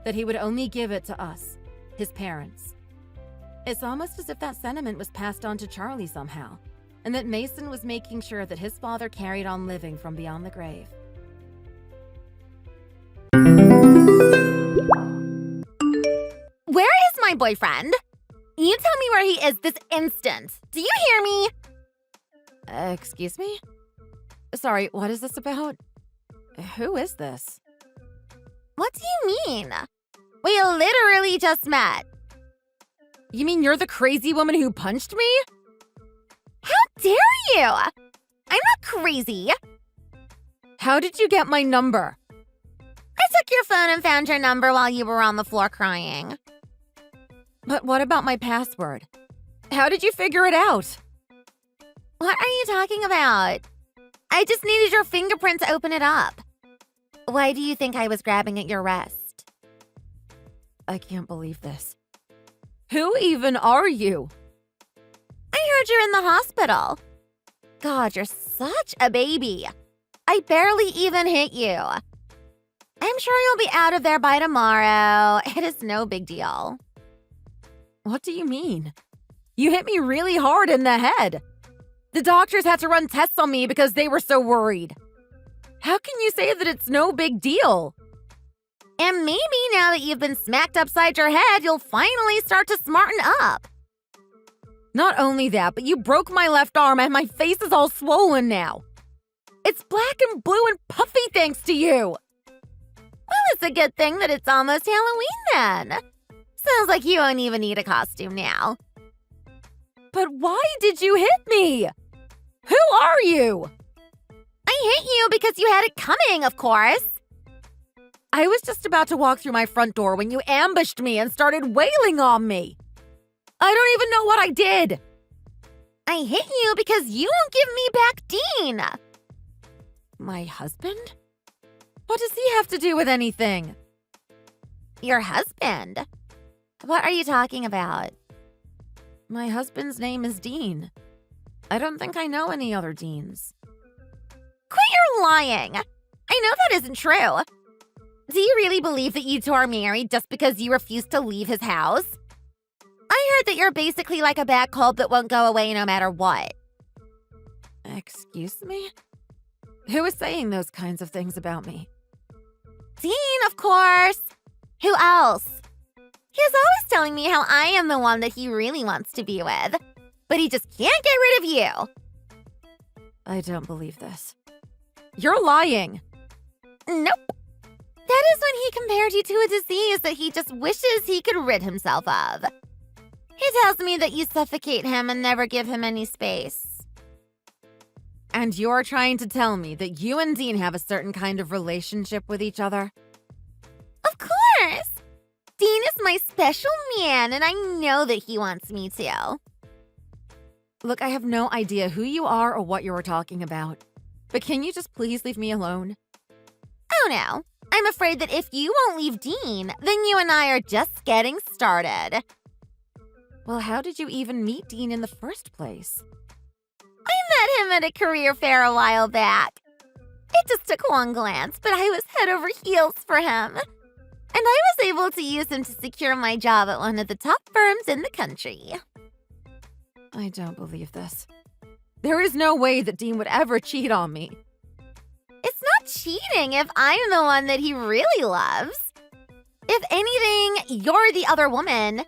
that he would only give it to us, his parents. It's almost as if that sentiment was passed on to Charlie somehow, and that Mason was making sure that his father carried on living from beyond the grave. Where is my boyfriend? You tell me where he is this instant. Do you hear me? Excuse me? Sorry, what is this about? Who is this? What do you mean? We literally just met. You mean you're the crazy woman who punched me? How dare you? I'm not crazy. How did you get my number? I took your phone and found your number while you were on the floor crying. But what about my password? How did you figure it out? What are you talking about? I just needed your fingerprint to open it up. Why do you think I was grabbing at your wrist? I can't believe this. Who even are you? I heard you're in the hospital. God, you're such a baby. I barely even hit you. I'm sure you'll be out of there by tomorrow. It is no big deal. What do you mean? You hit me really hard in the head. The doctors had to run tests on me because they were so worried. How can you say that it's no big deal? And maybe now that you've been smacked upside your head, you'll finally start to smarten up. Not only that, but you broke my left arm and my face is all swollen now. It's black and blue and puffy thanks to you. Well, it's a good thing that it's almost Halloween then. Sounds like you won't even need a costume now. But why did you hit me? Who are you? I hit you because you had it coming, of course. I was just about to walk through my front door when you ambushed me and started wailing on me. I don't even know what I did. I hit you because you won't give me back Dean. My husband? What does he have to do with anything? Your husband? What are you talking about? My husband's name is Dean. I don't think I know any other Deans. Quit your lying. I know that isn't true. Do you really believe that you two are married just because you refuse to leave his house? I heard that you're basically like a bad cold that won't go away no matter what. Excuse me? Who is saying those kinds of things about me? Dean, of course. Who else? He's always telling me how I am the one that he really wants to be with, but he just can't get rid of you. I don't believe this. You're lying. Nope. That is when he compared you to a disease that he just wishes he could rid himself of. He tells me that you suffocate him and never give him any space. And you're trying to tell me that you and Dean have a certain kind of relationship with each other? Of course! Dean is my special man, and I know that he wants me to. Look, I have no idea who you are or what you were talking about. But can you just please leave me alone? Oh no. I'm afraid that if you won't leave Dean, then you and I are just getting started. Well, how did you even meet Dean in the first place? I met him at a career fair a while back. It just took one glance, but I was head over heels for him. And I was able to use him to secure my job at one of the top firms in the country. I don't believe this. There is no way that Dean would ever cheat on me. It's not cheating if I'm the one that he really loves. If anything, you're the other woman.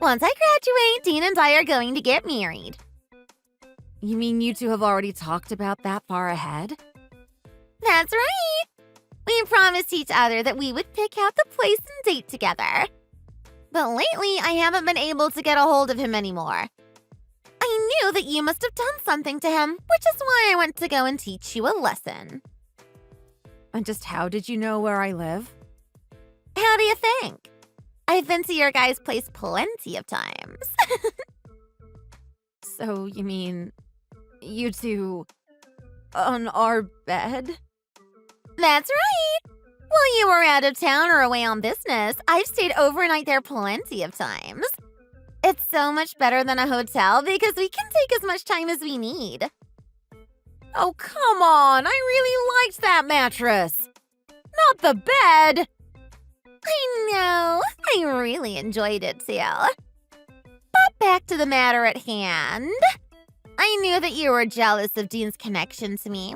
Once I graduate, Dean and I are going to get married. You mean you two have already talked about that far ahead? That's right. We promised each other that we would pick out the place and date together. But lately, I haven't been able to get a hold of him anymore. I knew that you must have done something to him, which is why I went to go and teach you a lesson. And just how did you know where I live? How do you think? I've been to your guys' place plenty of times. So, you mean you two on our bed? That's right. While you were out of town or away on business, I've stayed overnight there plenty of times. It's so much better than a hotel because we can take as much time as we need. Oh, come on. I really liked that mattress. Not the bed. I know. I really enjoyed it too. But back to the matter at hand. I knew that you were jealous of Dean's connection to me.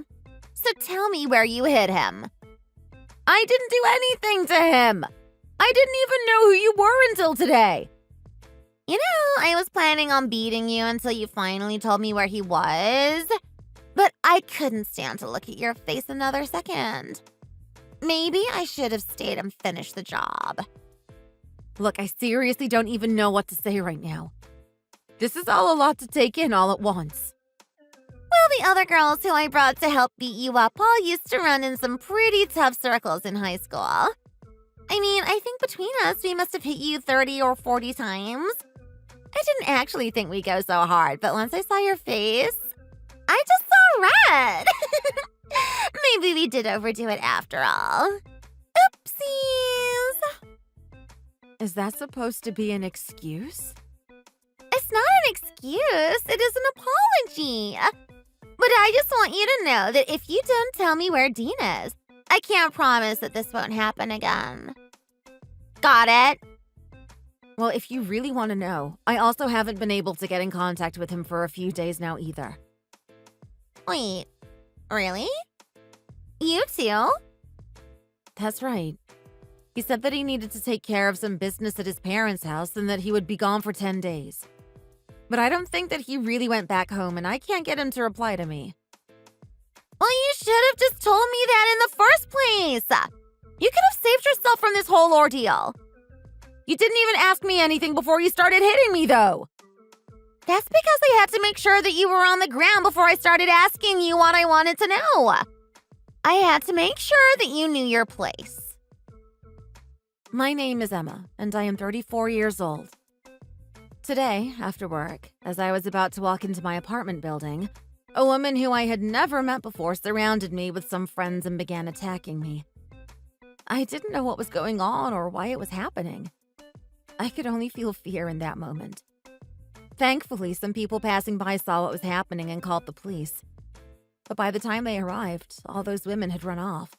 So tell me where you hid him. I didn't do anything to him. I didn't even know who you were until today. You know, I was planning on beating you until you finally told me where he was. But I couldn't stand to look at your face another second. Maybe I should have stayed and finished the job. Look, I seriously don't even know what to say right now. This is all a lot to take in all at once. Well, the other girls who I brought to help beat you up all used to run in some pretty tough circles in high school. I mean, I think between us, we must have hit you 30 or 40 times. I didn't actually think we'd go so hard, but once I saw your face, I just saw red. Maybe we did overdo it after all. Oopsies. Is that supposed to be an excuse? It's not an excuse. It is an apology. But I just want you to know that if you don't tell me where Dean is, I can't promise that this won't happen again. Got it? Well, if you really want to know, I also haven't been able to get in contact with him for a few days now either. Wait, really? You too? That's right. He said that he needed to take care of some business at his parents' house and that he would be gone for 10 days. But I don't think that he really went back home, and I can't get him to reply to me. Well, you should have just told me that in the first place. You could have saved yourself from this whole ordeal. You didn't even ask me anything before you started hitting me, though. That's because I had to make sure that you were on the ground before I started asking you what I wanted to know. I had to make sure that you knew your place. My name is Emma, and I am 34 years old. Today, after work, as I was about to walk into my apartment building, a woman who I had never met before surrounded me with some friends and began attacking me. I didn't know what was going on or why it was happening. I could only feel fear in that moment. Thankfully, some people passing by saw what was happening and called the police. But by the time they arrived, all those women had run off.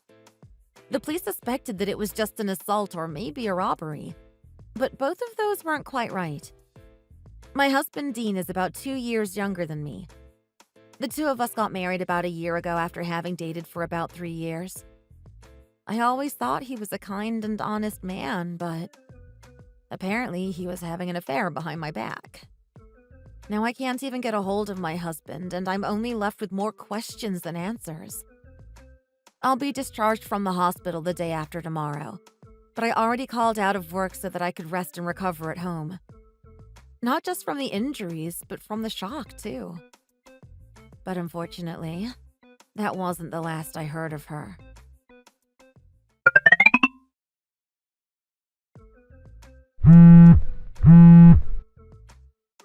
The police suspected that it was just an assault or maybe a robbery. But both of those weren't quite right. My husband, Dean, is about 2 years younger than me. The two of us got married about a year ago after having dated for about 3 years. I always thought he was a kind and honest man, but apparently he was having an affair behind my back. Now I can't even get a hold of my husband, and I'm only left with more questions than answers. I'll be discharged from the hospital the day after tomorrow, but I already called out of work so that I could rest and recover at home. Not just from the injuries, but from the shock, too. But unfortunately, that wasn't the last I heard of her.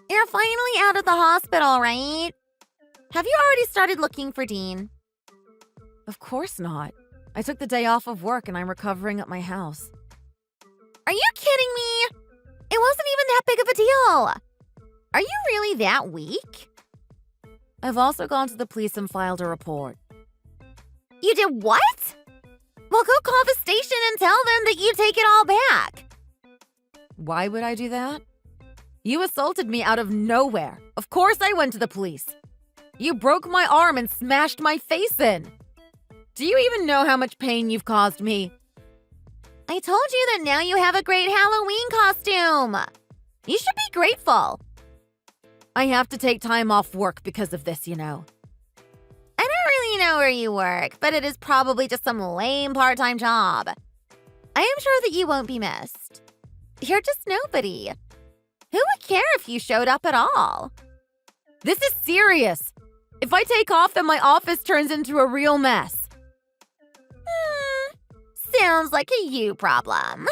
You're finally out of the hospital, right? Have you already started looking for Dean? Of course not. I took the day off of work and I'm recovering at my house. Are you kidding me? It wasn't even that big of a deal. Are you really that weak? I've also gone to the police and filed a report. You did what? Well, go call the station and tell them that you take it all back. Why would I do that? You assaulted me out of nowhere. Of course I went to the police. You broke my arm and smashed my face in. Do you even know how much pain you've caused me? I told you that now you have a great Halloween costume. You should be grateful. I have to take time off work because of this, you know. I don't really know where you work, but it is probably just some lame part-time job. I am sure that you won't be missed. You're just nobody. Who would care if you showed up at all? This is serious. If I take off, then my office turns into a real mess. Sounds like a you problem.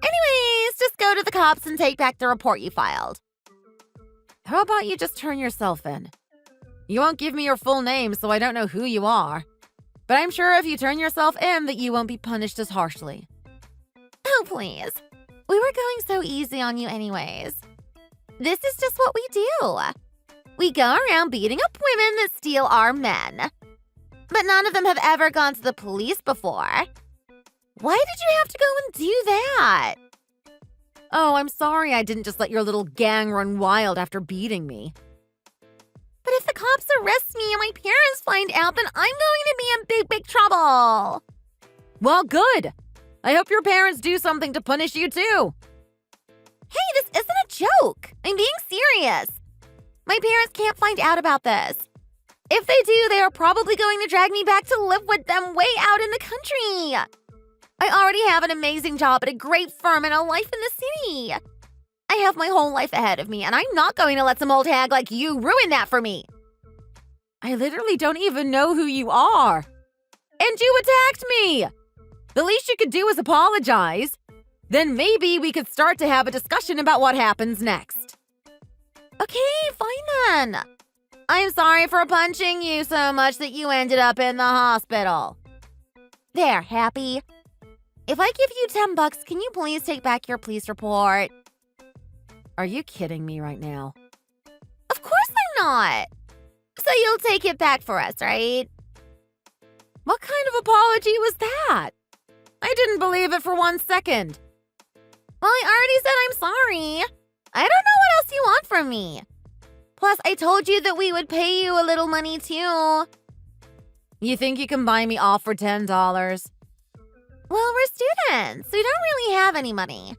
Anyways, just go to the cops and take back the report you filed. How about you just turn yourself in? You won't give me your full name, so I don't know who you are. But I'm sure if you turn yourself in that you won't be punished as harshly. Oh, please. We were going so easy on you anyways. This is just what we do. We go around beating up women that steal our men. But none of them have ever gone to the police before. Why did you have to go and do that? Oh, I'm sorry I didn't just let your little gang run wild after beating me. But if the cops arrest me and my parents find out, then I'm going to be in big, big trouble. Well, good. I hope your parents do something to punish you too. Hey, this isn't a joke. I'm being serious. My parents can't find out about this. If they do, they are probably going to drag me back to live with them way out in the country. I already have an amazing job at a great firm and a life in the city. I have my whole life ahead of me, and I'm not going to let some old hag like you ruin that for me. I literally don't even know who you are. And you attacked me. The least you could do is apologize. Then maybe we could start to have a discussion about what happens next. Okay, fine then. I'm sorry for punching you so much that you ended up in the hospital. There, happy? If I give you $10, can you please take back your police report? Are you kidding me right now? Of course I'm not. So you'll take it back for us, right? What kind of apology was that? I didn't believe it for 1 second. Well, I already said I'm sorry. I don't know what else you want from me. Plus, I told you that we would pay you a little money too. You think you can buy me off for $10? Well, we're students. We don't really have any money.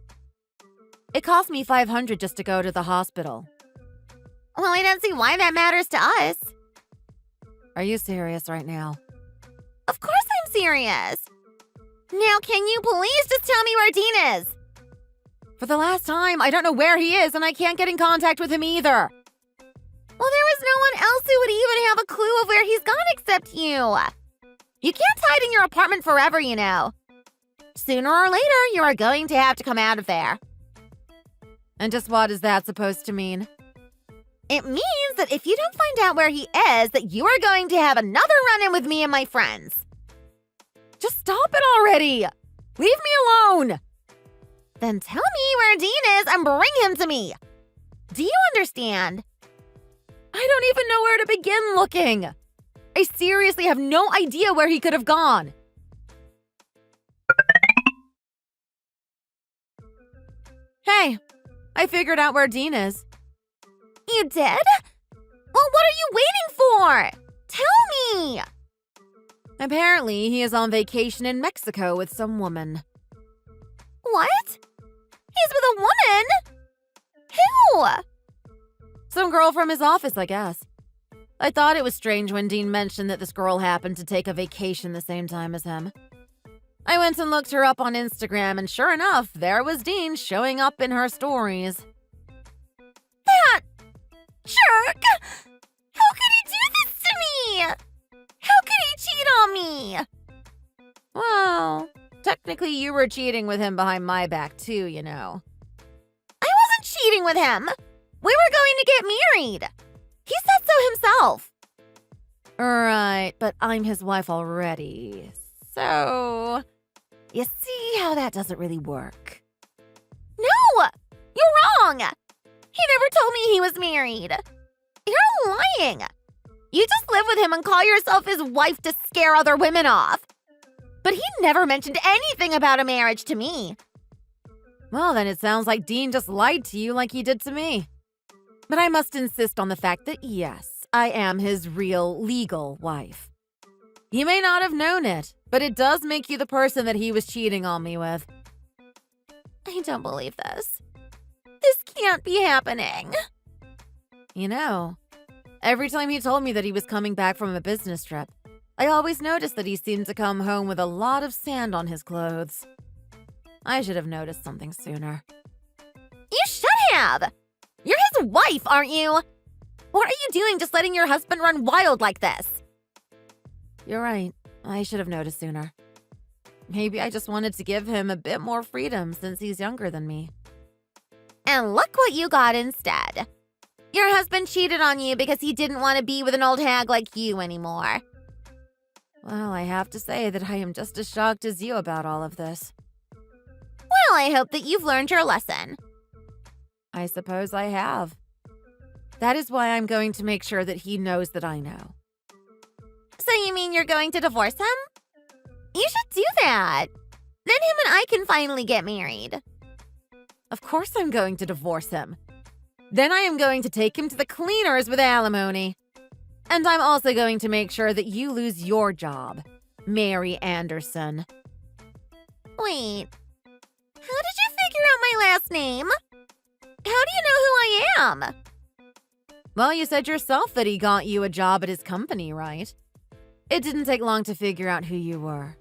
It cost me $500 just to go to the hospital. Well, I don't see why that matters to us. Are you serious right now? Of course I'm serious. Now, can you please just tell me where Dean is? For the last time, I don't know where he is and I can't get in contact with him either. Well, there was no one else who would even have a clue of where he's gone except you. You can't hide in your apartment forever, you know. Sooner or later, you are going to have to come out of there. And just what is that supposed to mean? It means that if you don't find out where he is, that you are going to have another run-in with me and my friends. Just stop it already! Leave me alone! Then tell me where Dean is and bring him to me. Do you understand? I don't even know where to begin looking. I seriously have no idea where he could have gone. Hey, I figured out where Dean is. You did? Well, what are you waiting for? Tell me! Apparently, he is on vacation in Mexico with some woman. What? He's with a woman? Who? Some girl from his office, I guess. I thought it was strange when Dean mentioned that this girl happened to take a vacation the same time as him. I went and looked her up on Instagram, and sure enough, there was Dean showing up in her stories. That jerk! How could he do this to me? How could he cheat on me? Well, technically you were cheating with him behind my back too, you know. I wasn't cheating with him. We were going to get married. He said so himself. Right, but I'm his wife already. So, you see how that doesn't really work. No! You're wrong! He never told me he was married. You're lying. You just live with him and call yourself his wife to scare other women off. But he never mentioned anything about a marriage to me. Well, then it sounds like Dean just lied to you like he did to me. But I must insist on the fact that yes, I am his real legal wife. He may not have known it, but it does make you the person that he was cheating on me with. I don't believe this. This can't be happening. You know, every time he told me that he was coming back from a business trip, I always noticed that he seemed to come home with a lot of sand on his clothes. I should have noticed something sooner. You should have! You're his wife, aren't you? What are you doing just letting your husband run wild like this? You're right. I should have noticed sooner. Maybe I just wanted to give him a bit more freedom since he's younger than me. And look what you got instead. Your husband cheated on you because he didn't want to be with an old hag like you anymore. Well, I have to say that I am just as shocked as you about all of this. Well, I hope that you've learned your lesson. I suppose I have. That is why I'm going to make sure that he knows that I know. So you mean you're going to divorce him? You should do that. Then him and I can finally get married. Of course I'm going to divorce him. Then I am going to take him to the cleaners with alimony. And I'm also going to make sure that you lose your job, Mary Anderson. Wait, how did you figure out my last name? How do you know who I am? Well, you said yourself that he got you a job at his company, right? It didn't take long to figure out who you were.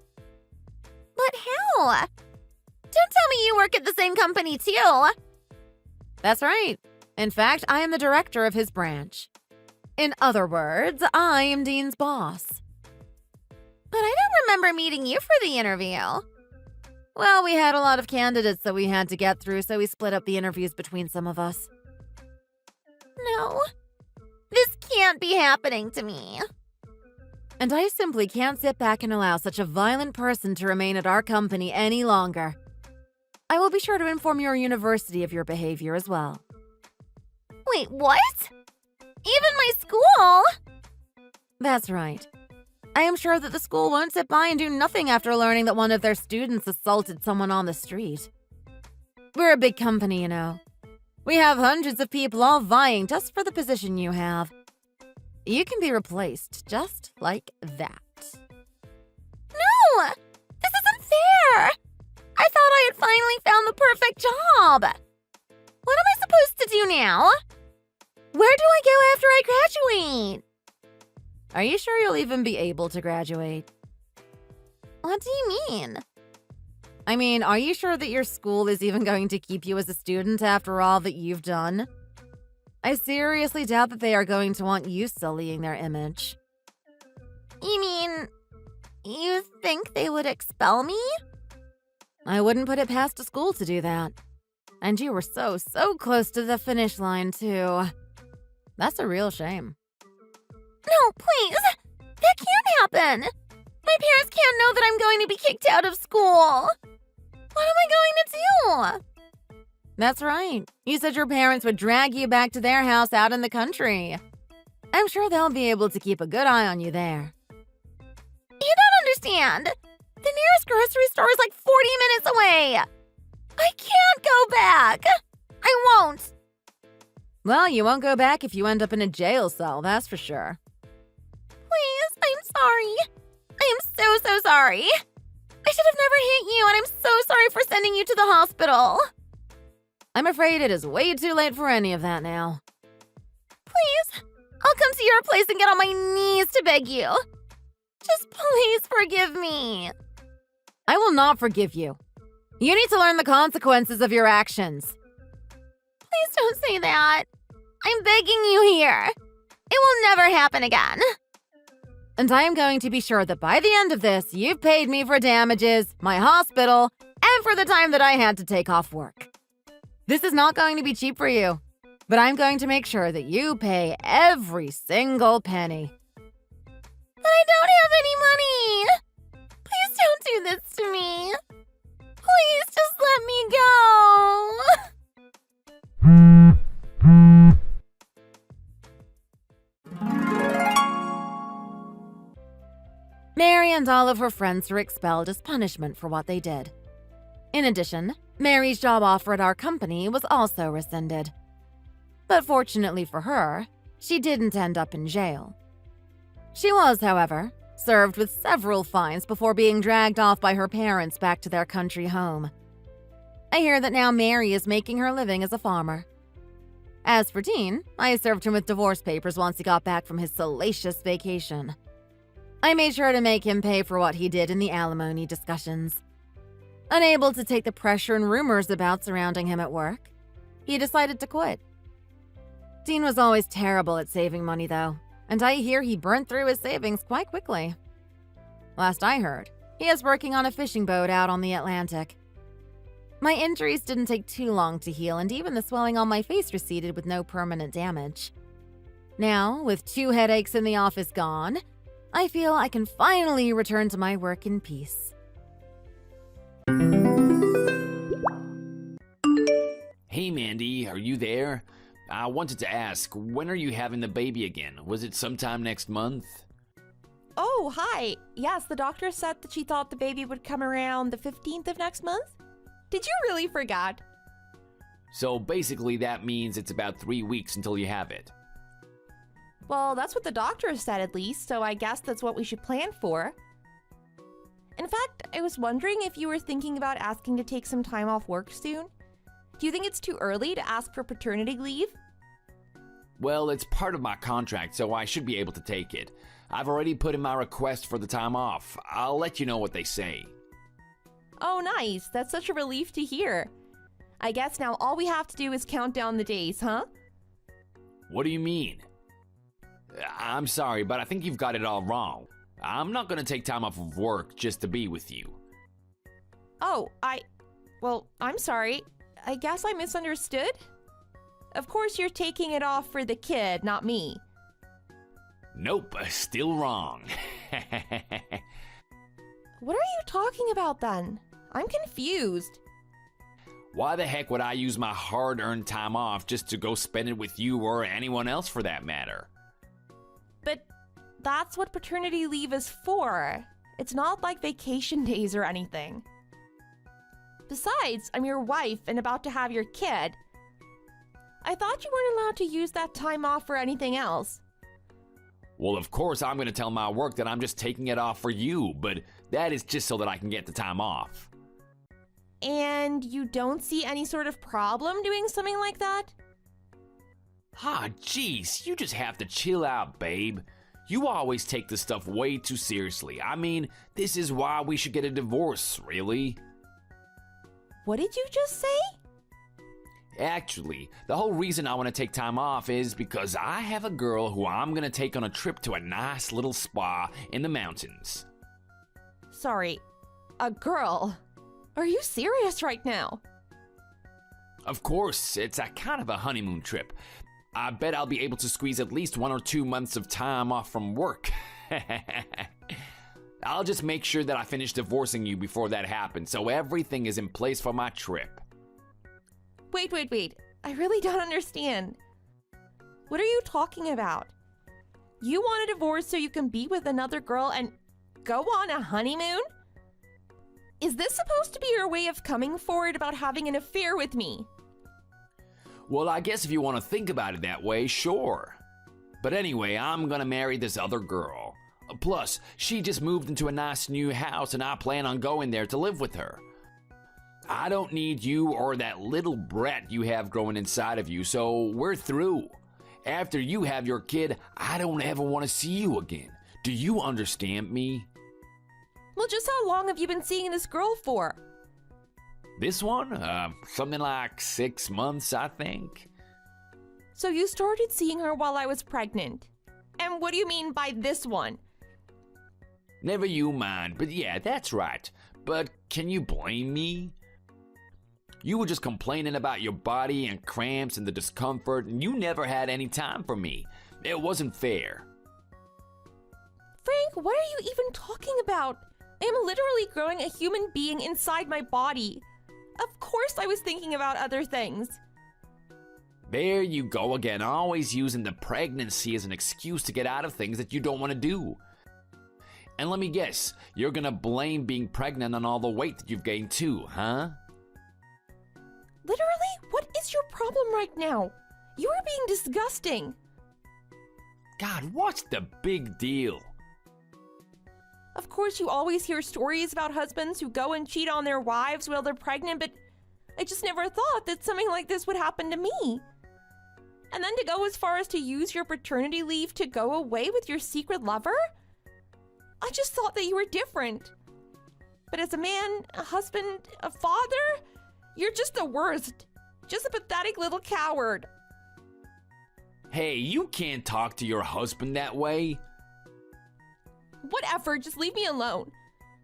But how? Don't tell me you work at the same company too. That's right. In fact, I am the director of his branch. In other words, I am Dean's boss. But I don't remember meeting you for the interview. Well, we had a lot of candidates that we had to get through, so we split up the interviews between some of us. No, this can't be happening to me. And I simply can't sit back and allow such a violent person to remain at our company any longer. I will be sure to inform your university of your behavior as well. Wait, what? Even my school? That's right. I am sure that the school won't sit by and do nothing after learning that one of their students assaulted someone on the street. We're a big company, you know. We have hundreds of people all vying just for the position you have. You can be replaced just like that. No! This isn't fair! I thought I had finally found the perfect job! What am I supposed to do now? Where do I go after I graduate? Are you sure you'll even be able to graduate? What do you mean? I mean, are you sure that your school is even going to keep you as a student after all that you've done? I seriously doubt that they are going to want you sullying their image. You mean, you think they would expel me? I wouldn't put it past a school to do that. And you were so close to the finish line, too. That's a real shame. No, please! That can't happen! My parents can't know that I'm going to be kicked out of school! What am I going to do? That's right. You said your parents would drag you back to their house out in the country. I'm sure they'll be able to keep a good eye on you there. You don't understand! The nearest grocery store is like 40 minutes away! I can't go back! I won't! Well, you won't go back if you end up in a jail cell, that's for sure. Please, I'm sorry. I am so sorry. I should have never hit you, and I'm so sorry for sending you to the hospital. I'm afraid it is way too late for any of that now. Please, I'll come to your place and get on my knees to beg you. Just please forgive me. I will not forgive you. You need to learn the consequences of your actions. Please don't say that. I'm begging you here. It will never happen again. And I am going to be sure that by the end of this, you've paid me for damages, my hospital, and for the time that I had to take off work. This is not going to be cheap for you, but I'm going to make sure that you pay every single penny. But I don't have any money. Please don't do this to me. Please just let me go. Mary and all of her friends were expelled as punishment for what they did. In addition, Mary's job offer at our company was also rescinded. But fortunately for her, she didn't end up in jail. She was, however, served with several fines before being dragged off by her parents back to their country home. I hear that now Mary is making her living as a farmer. As for Dean, I served him with divorce papers once he got back from his salacious vacation. I made sure to make him pay for what he did in the alimony discussions. Unable to take the pressure and rumors about surrounding him at work, he decided to quit. Dean was always terrible at saving money, though, and I hear he burnt through his savings quite quickly. Last I heard, he is working on a fishing boat out on the Atlantic. My injuries didn't take too long to heal, and even the swelling on my face receded with no permanent damage. Now, with 2 headaches in the office gone, I feel I can finally return to my work in peace. Hey Mandy, are you there? I wanted to ask, when are you having the baby again? Was it sometime next month? Oh, hi. Yes, the doctor said that she thought the baby would come around the 15th of next month. Did you really forget? So basically that means it's about 3 weeks until you have it. Well, that's what the doctor said at least, so I guess that's what we should plan for. In fact, I was wondering if you were thinking about asking to take some time off work soon. Do you think it's too early to ask for paternity leave? Well, it's part of my contract, so I should be able to take it. I've already put in my request for the time off. I'll let you know what they say. Oh, nice. That's such a relief to hear. I guess now all we have to do is count down the days, huh? What do you mean? I'm sorry, but I think you've got it all wrong. I'm not gonna take time off of work just to be with you. Oh, well, I'm sorry. I guess I misunderstood. Of course you're taking it off for the kid, not me. Nope, still wrong. What are you talking about then? I'm confused. Why the heck would I use my hard-earned time off just to go spend it with you or anyone else for that matter? But that's what paternity leave is for. It's not like vacation days or anything. Besides, I'm your wife and about to have your kid. I thought you weren't allowed to use that time off for anything else. Well, of course I'm gonna tell my work that I'm just taking it off for you, but that is just so that I can get the time off. And you don't see any sort of problem doing something like that? Ah, jeez, you just have to chill out, babe. You always take this stuff way too seriously. I mean, this is why we should get a divorce, really. What did you just say? Actually, the whole reason I want to take time off is because I have a girl who I'm gonna take on a trip to a nice little spa in the mountains. Sorry, a girl? Are you serious right now? Of course, it's a kind of a honeymoon trip. I bet I'll be able to squeeze at least 1 or 2 months of time off from work. I'll just make sure that I finish divorcing you before that happens, so everything is in place for my trip. Wait. I really don't understand. What are you talking about? You want a divorce so you can be with another girl and go on a honeymoon? Is this supposed to be your way of coming forward about having an affair with me? Well, I guess if you want to think about it that way, sure. But anyway, I'm gonna marry this other girl. Plus, she just moved into a nice new house and I plan on going there to live with her. I don't need you or that little brat you have growing inside of you, so we're through. After you have your kid, I don't ever want to see you again. Do you understand me? Well, just how long have you been seeing this girl for? This one? Something like 6 months, I think. So you started seeing her while I was pregnant. And what do you mean by this one? Never you mind, but yeah, that's right. But can you blame me? You were just complaining about your body and cramps and the discomfort, and you never had any time for me. It wasn't fair. Frank, what are you even talking about? I am literally growing a human being inside my body. Of course I was thinking about other things. There you go again, always using the pregnancy as an excuse to get out of things that you don't want to do. And let me guess, you're gonna blame being pregnant on all the weight that you've gained too, huh? Literally, what is your problem right now? You are being disgusting. God, what's the big deal? Of course, you always hear stories about husbands who go and cheat on their wives while they're pregnant, but I just never thought that something like this would happen to me. And then to go as far as to use your paternity leave to go away with your secret lover? I just thought that you were different. But as a man, a husband, a father, you're just the worst. Just a pathetic little coward. Hey, you can't talk to your husband that way. Whatever, just leave me alone.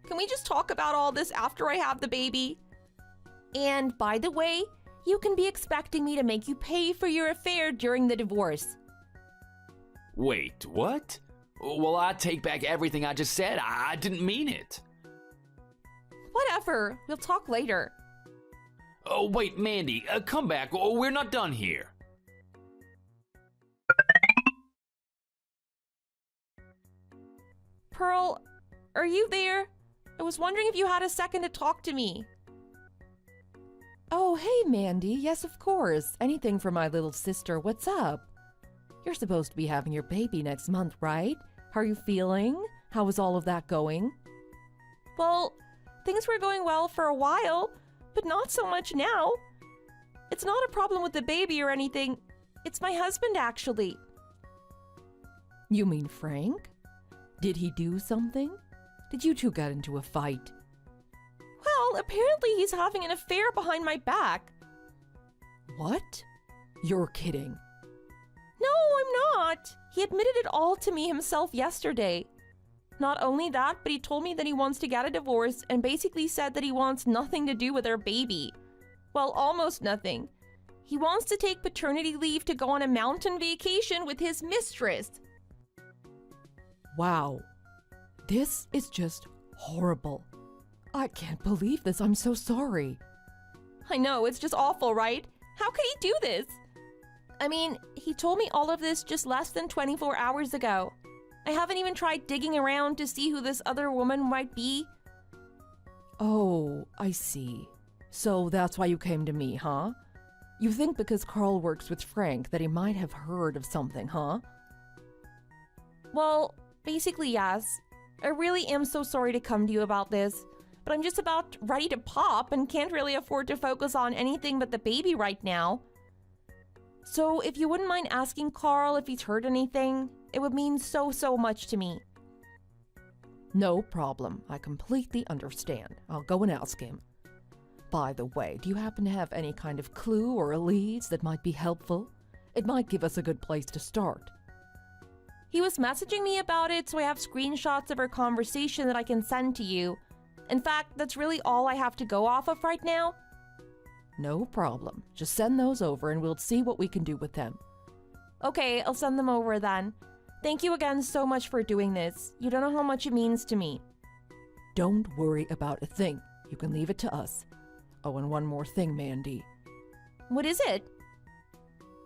Can we just talk about all this after I have the baby? And by the way, you can be expecting me to make you pay for your affair during the divorce. Wait, what? Well, I take back everything I just said. I didn't mean it. Whatever. We'll talk later. Oh, wait, Mandy, come back. We're not done here. Pearl, are you there? I was wondering if you had a second to talk to me. Oh, hey, Mandy. Yes, of course. Anything for my little sister. What's up? You're supposed to be having your baby next month, right? How are you feeling? How is all of that going? Well, things were going well for a while, but not so much now. It's not a problem with the baby or anything. It's my husband, actually. You mean Frank? Did he do something? Did you two get into a fight? Well, apparently he's having an affair behind my back. What? You're kidding. No, I'm not. He admitted it all to me himself yesterday. Not only that, but he told me that he wants to get a divorce and basically said that he wants nothing to do with our baby. Well, almost nothing. He wants to take paternity leave to go on a mountain vacation with his mistress. Wow. This is just horrible. I can't believe this. I'm so sorry. I know, it's just awful, right? How could he do this? I mean, he told me all of this just less than 24 hours ago. I haven't even tried digging around to see who this other woman might be. Oh, I see. So that's why you came to me, huh? You think because Carl works with Frank that he might have heard of something, huh? Well, basically, yes. I really am so sorry to come to you about this, but I'm just about ready to pop and can't really afford to focus on anything but the baby right now. So if you wouldn't mind asking Carl if he's heard anything, it would mean so much to me. No problem. I completely understand. I'll go and ask him. By the way, do you happen to have any kind of clue or leads that might be helpful? It might give us a good place to start. He was messaging me about it, so I have screenshots of our conversation that I can send to you. In fact, that's really all I have to go off of right now. No problem. Just send those over and we'll see what we can do with them. Okay, I'll send them over then. Thank you again so much for doing this. You don't know how much it means to me. Don't worry about a thing. You can leave it to us. Oh, and one more thing, Mandy. What is it?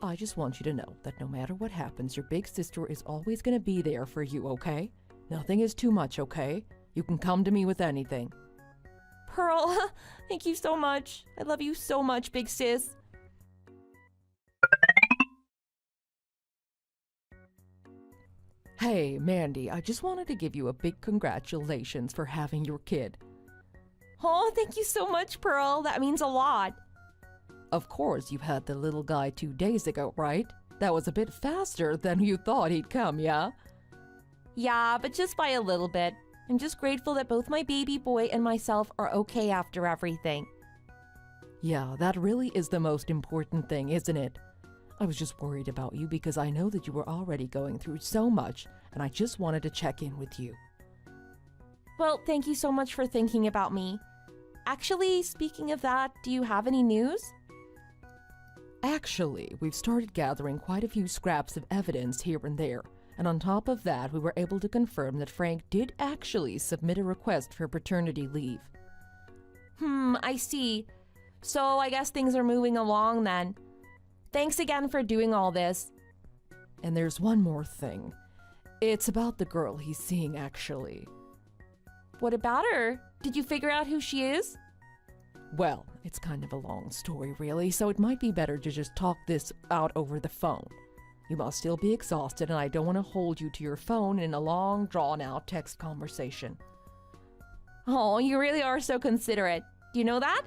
I just want you to know that no matter what happens, your big sister is always going to be there for you, okay? Nothing is too much, okay? You can come to me with anything. Pearl, thank you so much. I love you so much, big sis. Hey, Mandy, I just wanted to give you a big congratulations for having your kid. Oh, thank you so much, Pearl. That means a lot. Of course, you had the little guy 2 days ago, right? That was a bit faster than you thought he'd come, yeah? Yeah, but just by a little bit. I'm just grateful that both my baby boy and myself are okay after everything. Yeah, that really is the most important thing, isn't it? I was just worried about you because I know that you were already going through so much, and I just wanted to check in with you. Well, thank you so much for thinking about me. Actually, speaking of that, do you have any news? Actually, we've started gathering quite a few scraps of evidence here and there, and on top of that, we were able to confirm that Frank did actually submit a request for paternity leave. I see. So I guess things are moving along then. Thanks again for doing all this. And there's one more thing. It's about the girl he's seeing, actually. What about her? Did you figure out who she is? Well, it's kind of a long story, really, so it might be better to just talk this out over the phone. You must still be exhausted, and I don't want to hold you to your phone in a long, drawn-out text conversation. Oh, you really are so considerate. Do you know that?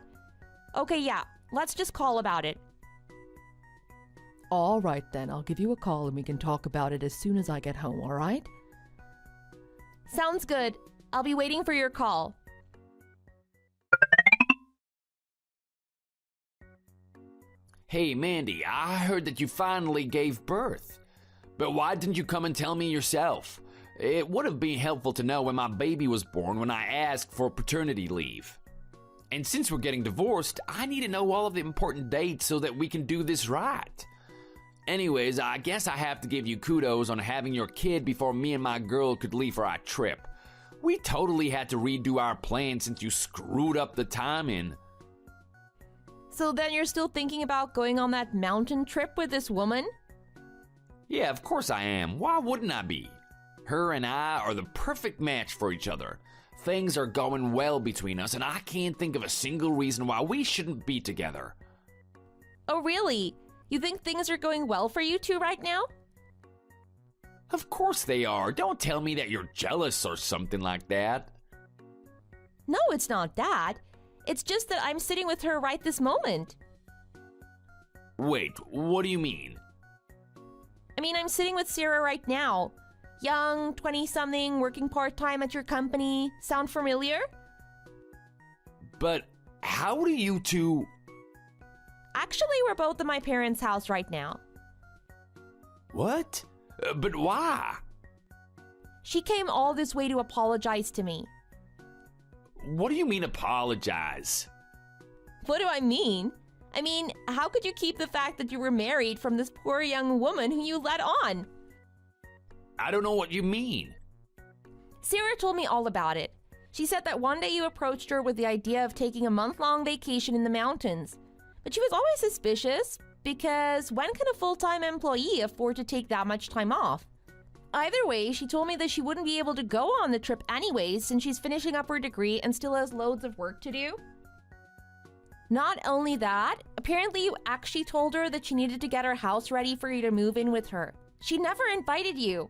Okay, yeah, let's just call about it. All right, then. I'll give you a call, and we can talk about it as soon as I get home, all right? Sounds good. I'll be waiting for your call. Hey, Mandy, I heard that you finally gave birth. But why didn't you come and tell me yourself? It would have been helpful to know when my baby was born when I asked for paternity leave. And since we're getting divorced, I need to know all of the important dates so that we can do this right. Anyways, I guess I have to give you kudos on having your kid before me and my girl could leave for our trip. We totally had to redo our plan since you screwed up the timing. So then you're still thinking about going on that mountain trip with this woman? Yeah, of course I am. Why wouldn't I be? Her and I are the perfect match for each other. Things are going well between us, and I can't think of a single reason why we shouldn't be together. Oh, really? You think things are going well for you two right now? Of course they are. Don't tell me that you're jealous or something like that. No, it's not that. It's just that I'm sitting with her right this moment. Wait, what do you mean? I mean, I'm sitting with Sarah right now. Young, 20-something, working part-time at your company. Sound familiar? But how do you two... Actually, we're both at my parents' house right now. What? But why? She came all this way to apologize to me. What do you mean apologize? What do I mean? I mean, how could you keep the fact that you were married from this poor young woman who you led on? I don't know what you mean. Sarah told me all about it. She said that one day you approached her with the idea of taking a month-long vacation in the mountains. But she was always suspicious, because when can a full-time employee afford to take that much time off? Either way, she told me that she wouldn't be able to go on the trip anyways since she's finishing up her degree and still has loads of work to do. Not only that, apparently you actually told her that she needed to get her house ready for you to move in with her. She never invited you.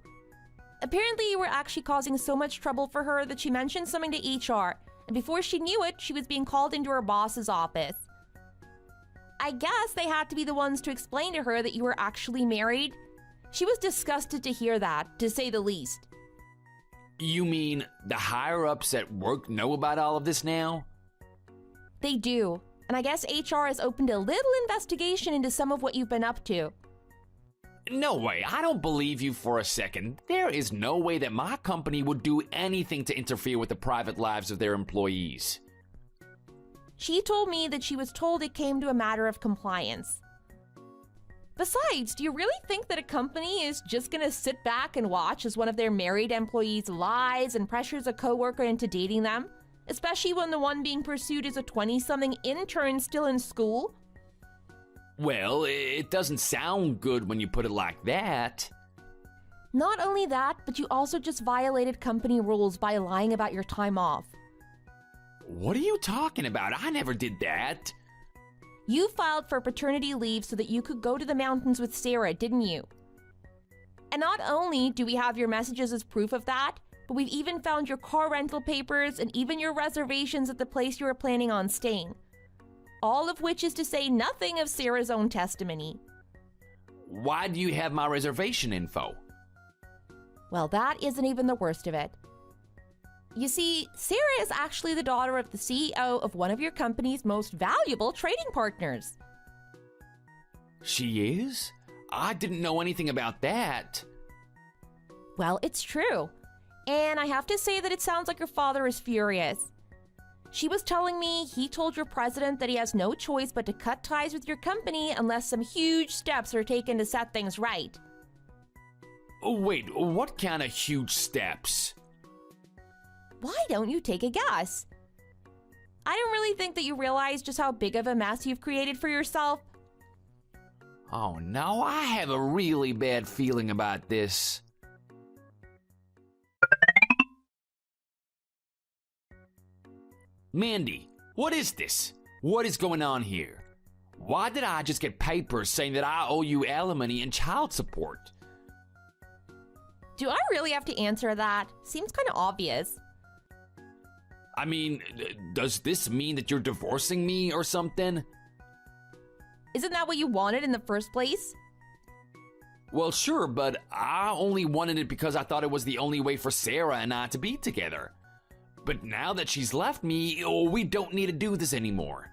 Apparently you were actually causing so much trouble for her that she mentioned something to HR, and before she knew it, she was being called into her boss's office. I guess they had to be the ones to explain to her that you were actually married. She was disgusted to hear that, to say the least. You mean the higher-ups at work know about all of this now? They do, and I guess HR has opened a little investigation into some of what you've been up to. No way, I don't believe you for a second. There is no way that my company would do anything to interfere with the private lives of their employees. She told me that she was told it came to a matter of compliance. Besides, do you really think that a company is just gonna sit back and watch as one of their married employees lies and pressures a coworker into dating them? Especially when the one being pursued is a 20-something intern still in school? Well, it doesn't sound good when you put it like that. Not only that, but you also just violated company rules by lying about your time off. What are you talking about? I never did that. You filed for paternity leave so that you could go to the mountains with Sarah, didn't you? And not only do we have your messages as proof of that, but we've even found your car rental papers and even your reservations at the place you were planning on staying. All of which is to say nothing of Sarah's own testimony. Why do you have my reservation info? Well, that isn't even the worst of it. You see, Sarah is actually the daughter of the CEO of one of your company's most valuable trading partners. She is? I didn't know anything about that. Well, it's true. And I have to say that it sounds like your father is furious. She was telling me he told your president that he has no choice but to cut ties with your company unless some huge steps are taken to set things right. Wait, what kind of huge steps? Why don't you take a guess? I don't really think that you realize just how big of a mess you've created for yourself. Oh no, I have a really bad feeling about this. Mandy, what is this? What is going on here? Why did I just get papers saying that I owe you alimony and child support? Do I really have to answer that? Seems kind of obvious. I mean, does this mean that you're divorcing me or something? Isn't that what you wanted in the first place? Well, sure, but I only wanted it because I thought it was the only way for Sarah and I to be together. But now that she's left me, we don't need to do this anymore.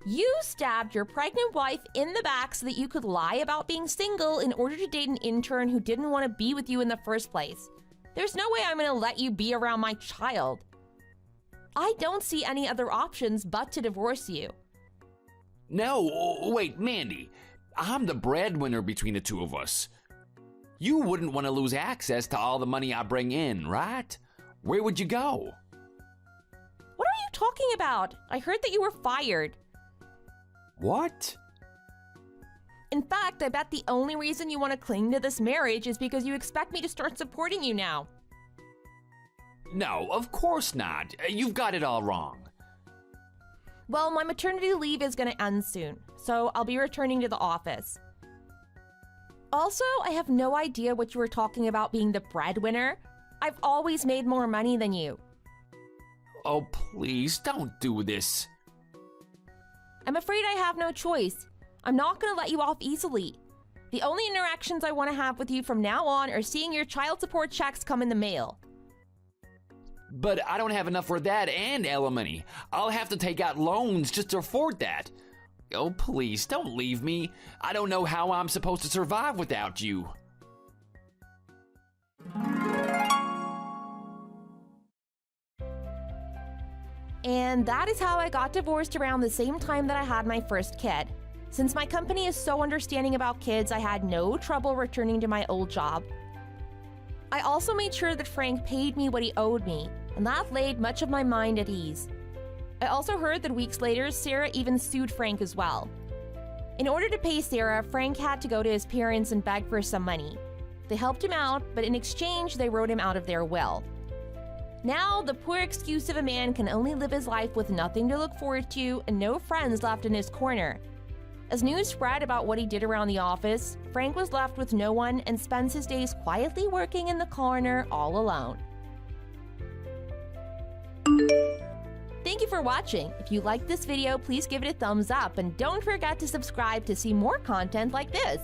You stabbed your pregnant wife in the back so that you could lie about being single in order to date an intern who didn't want to be with you in the first place. There's no way I'm going to let you be around my child. I don't see any other options but to divorce you. No, wait, Mandy. I'm the breadwinner between the two of us. You wouldn't want to lose access to all the money I bring in, right? Where would you go? What are you talking about? I heard that you were fired. What? In fact, I bet the only reason you want to cling to this marriage is because you expect me to start supporting you now. No, of course not. You've got it all wrong. Well, my maternity leave is going to end soon, so I'll be returning to the office. Also, I have no idea what you were talking about being the breadwinner. I've always made more money than you. Oh, please, don't do this. I'm afraid I have no choice. I'm not going to let you off easily. The only interactions I want to have with you from now on are seeing your child support checks come in the mail. But I don't have enough for that and alimony. I'll have to take out loans just to afford that. Oh, please, don't leave me. I don't know how I'm supposed to survive without you. And that is how I got divorced around the same time that I had my first kid. Since my company is so understanding about kids, I had no trouble returning to my old job. I also made sure that Frank paid me what he owed me, and that laid much of my mind at ease. I also heard that weeks later, Sarah even sued Frank as well. In order to pay Sarah, Frank had to go to his parents and beg for some money. They helped him out, but in exchange, they wrote him out of their will. Now, the poor excuse of a man can only live his life with nothing to look forward to and no friends left in his corner. As news spread about what he did around the office, Frank was left with no one and spends his days quietly working in the corner all alone. Thank you for watching. If you liked this video, please give it a thumbs up and don't forget to subscribe to see more content like this.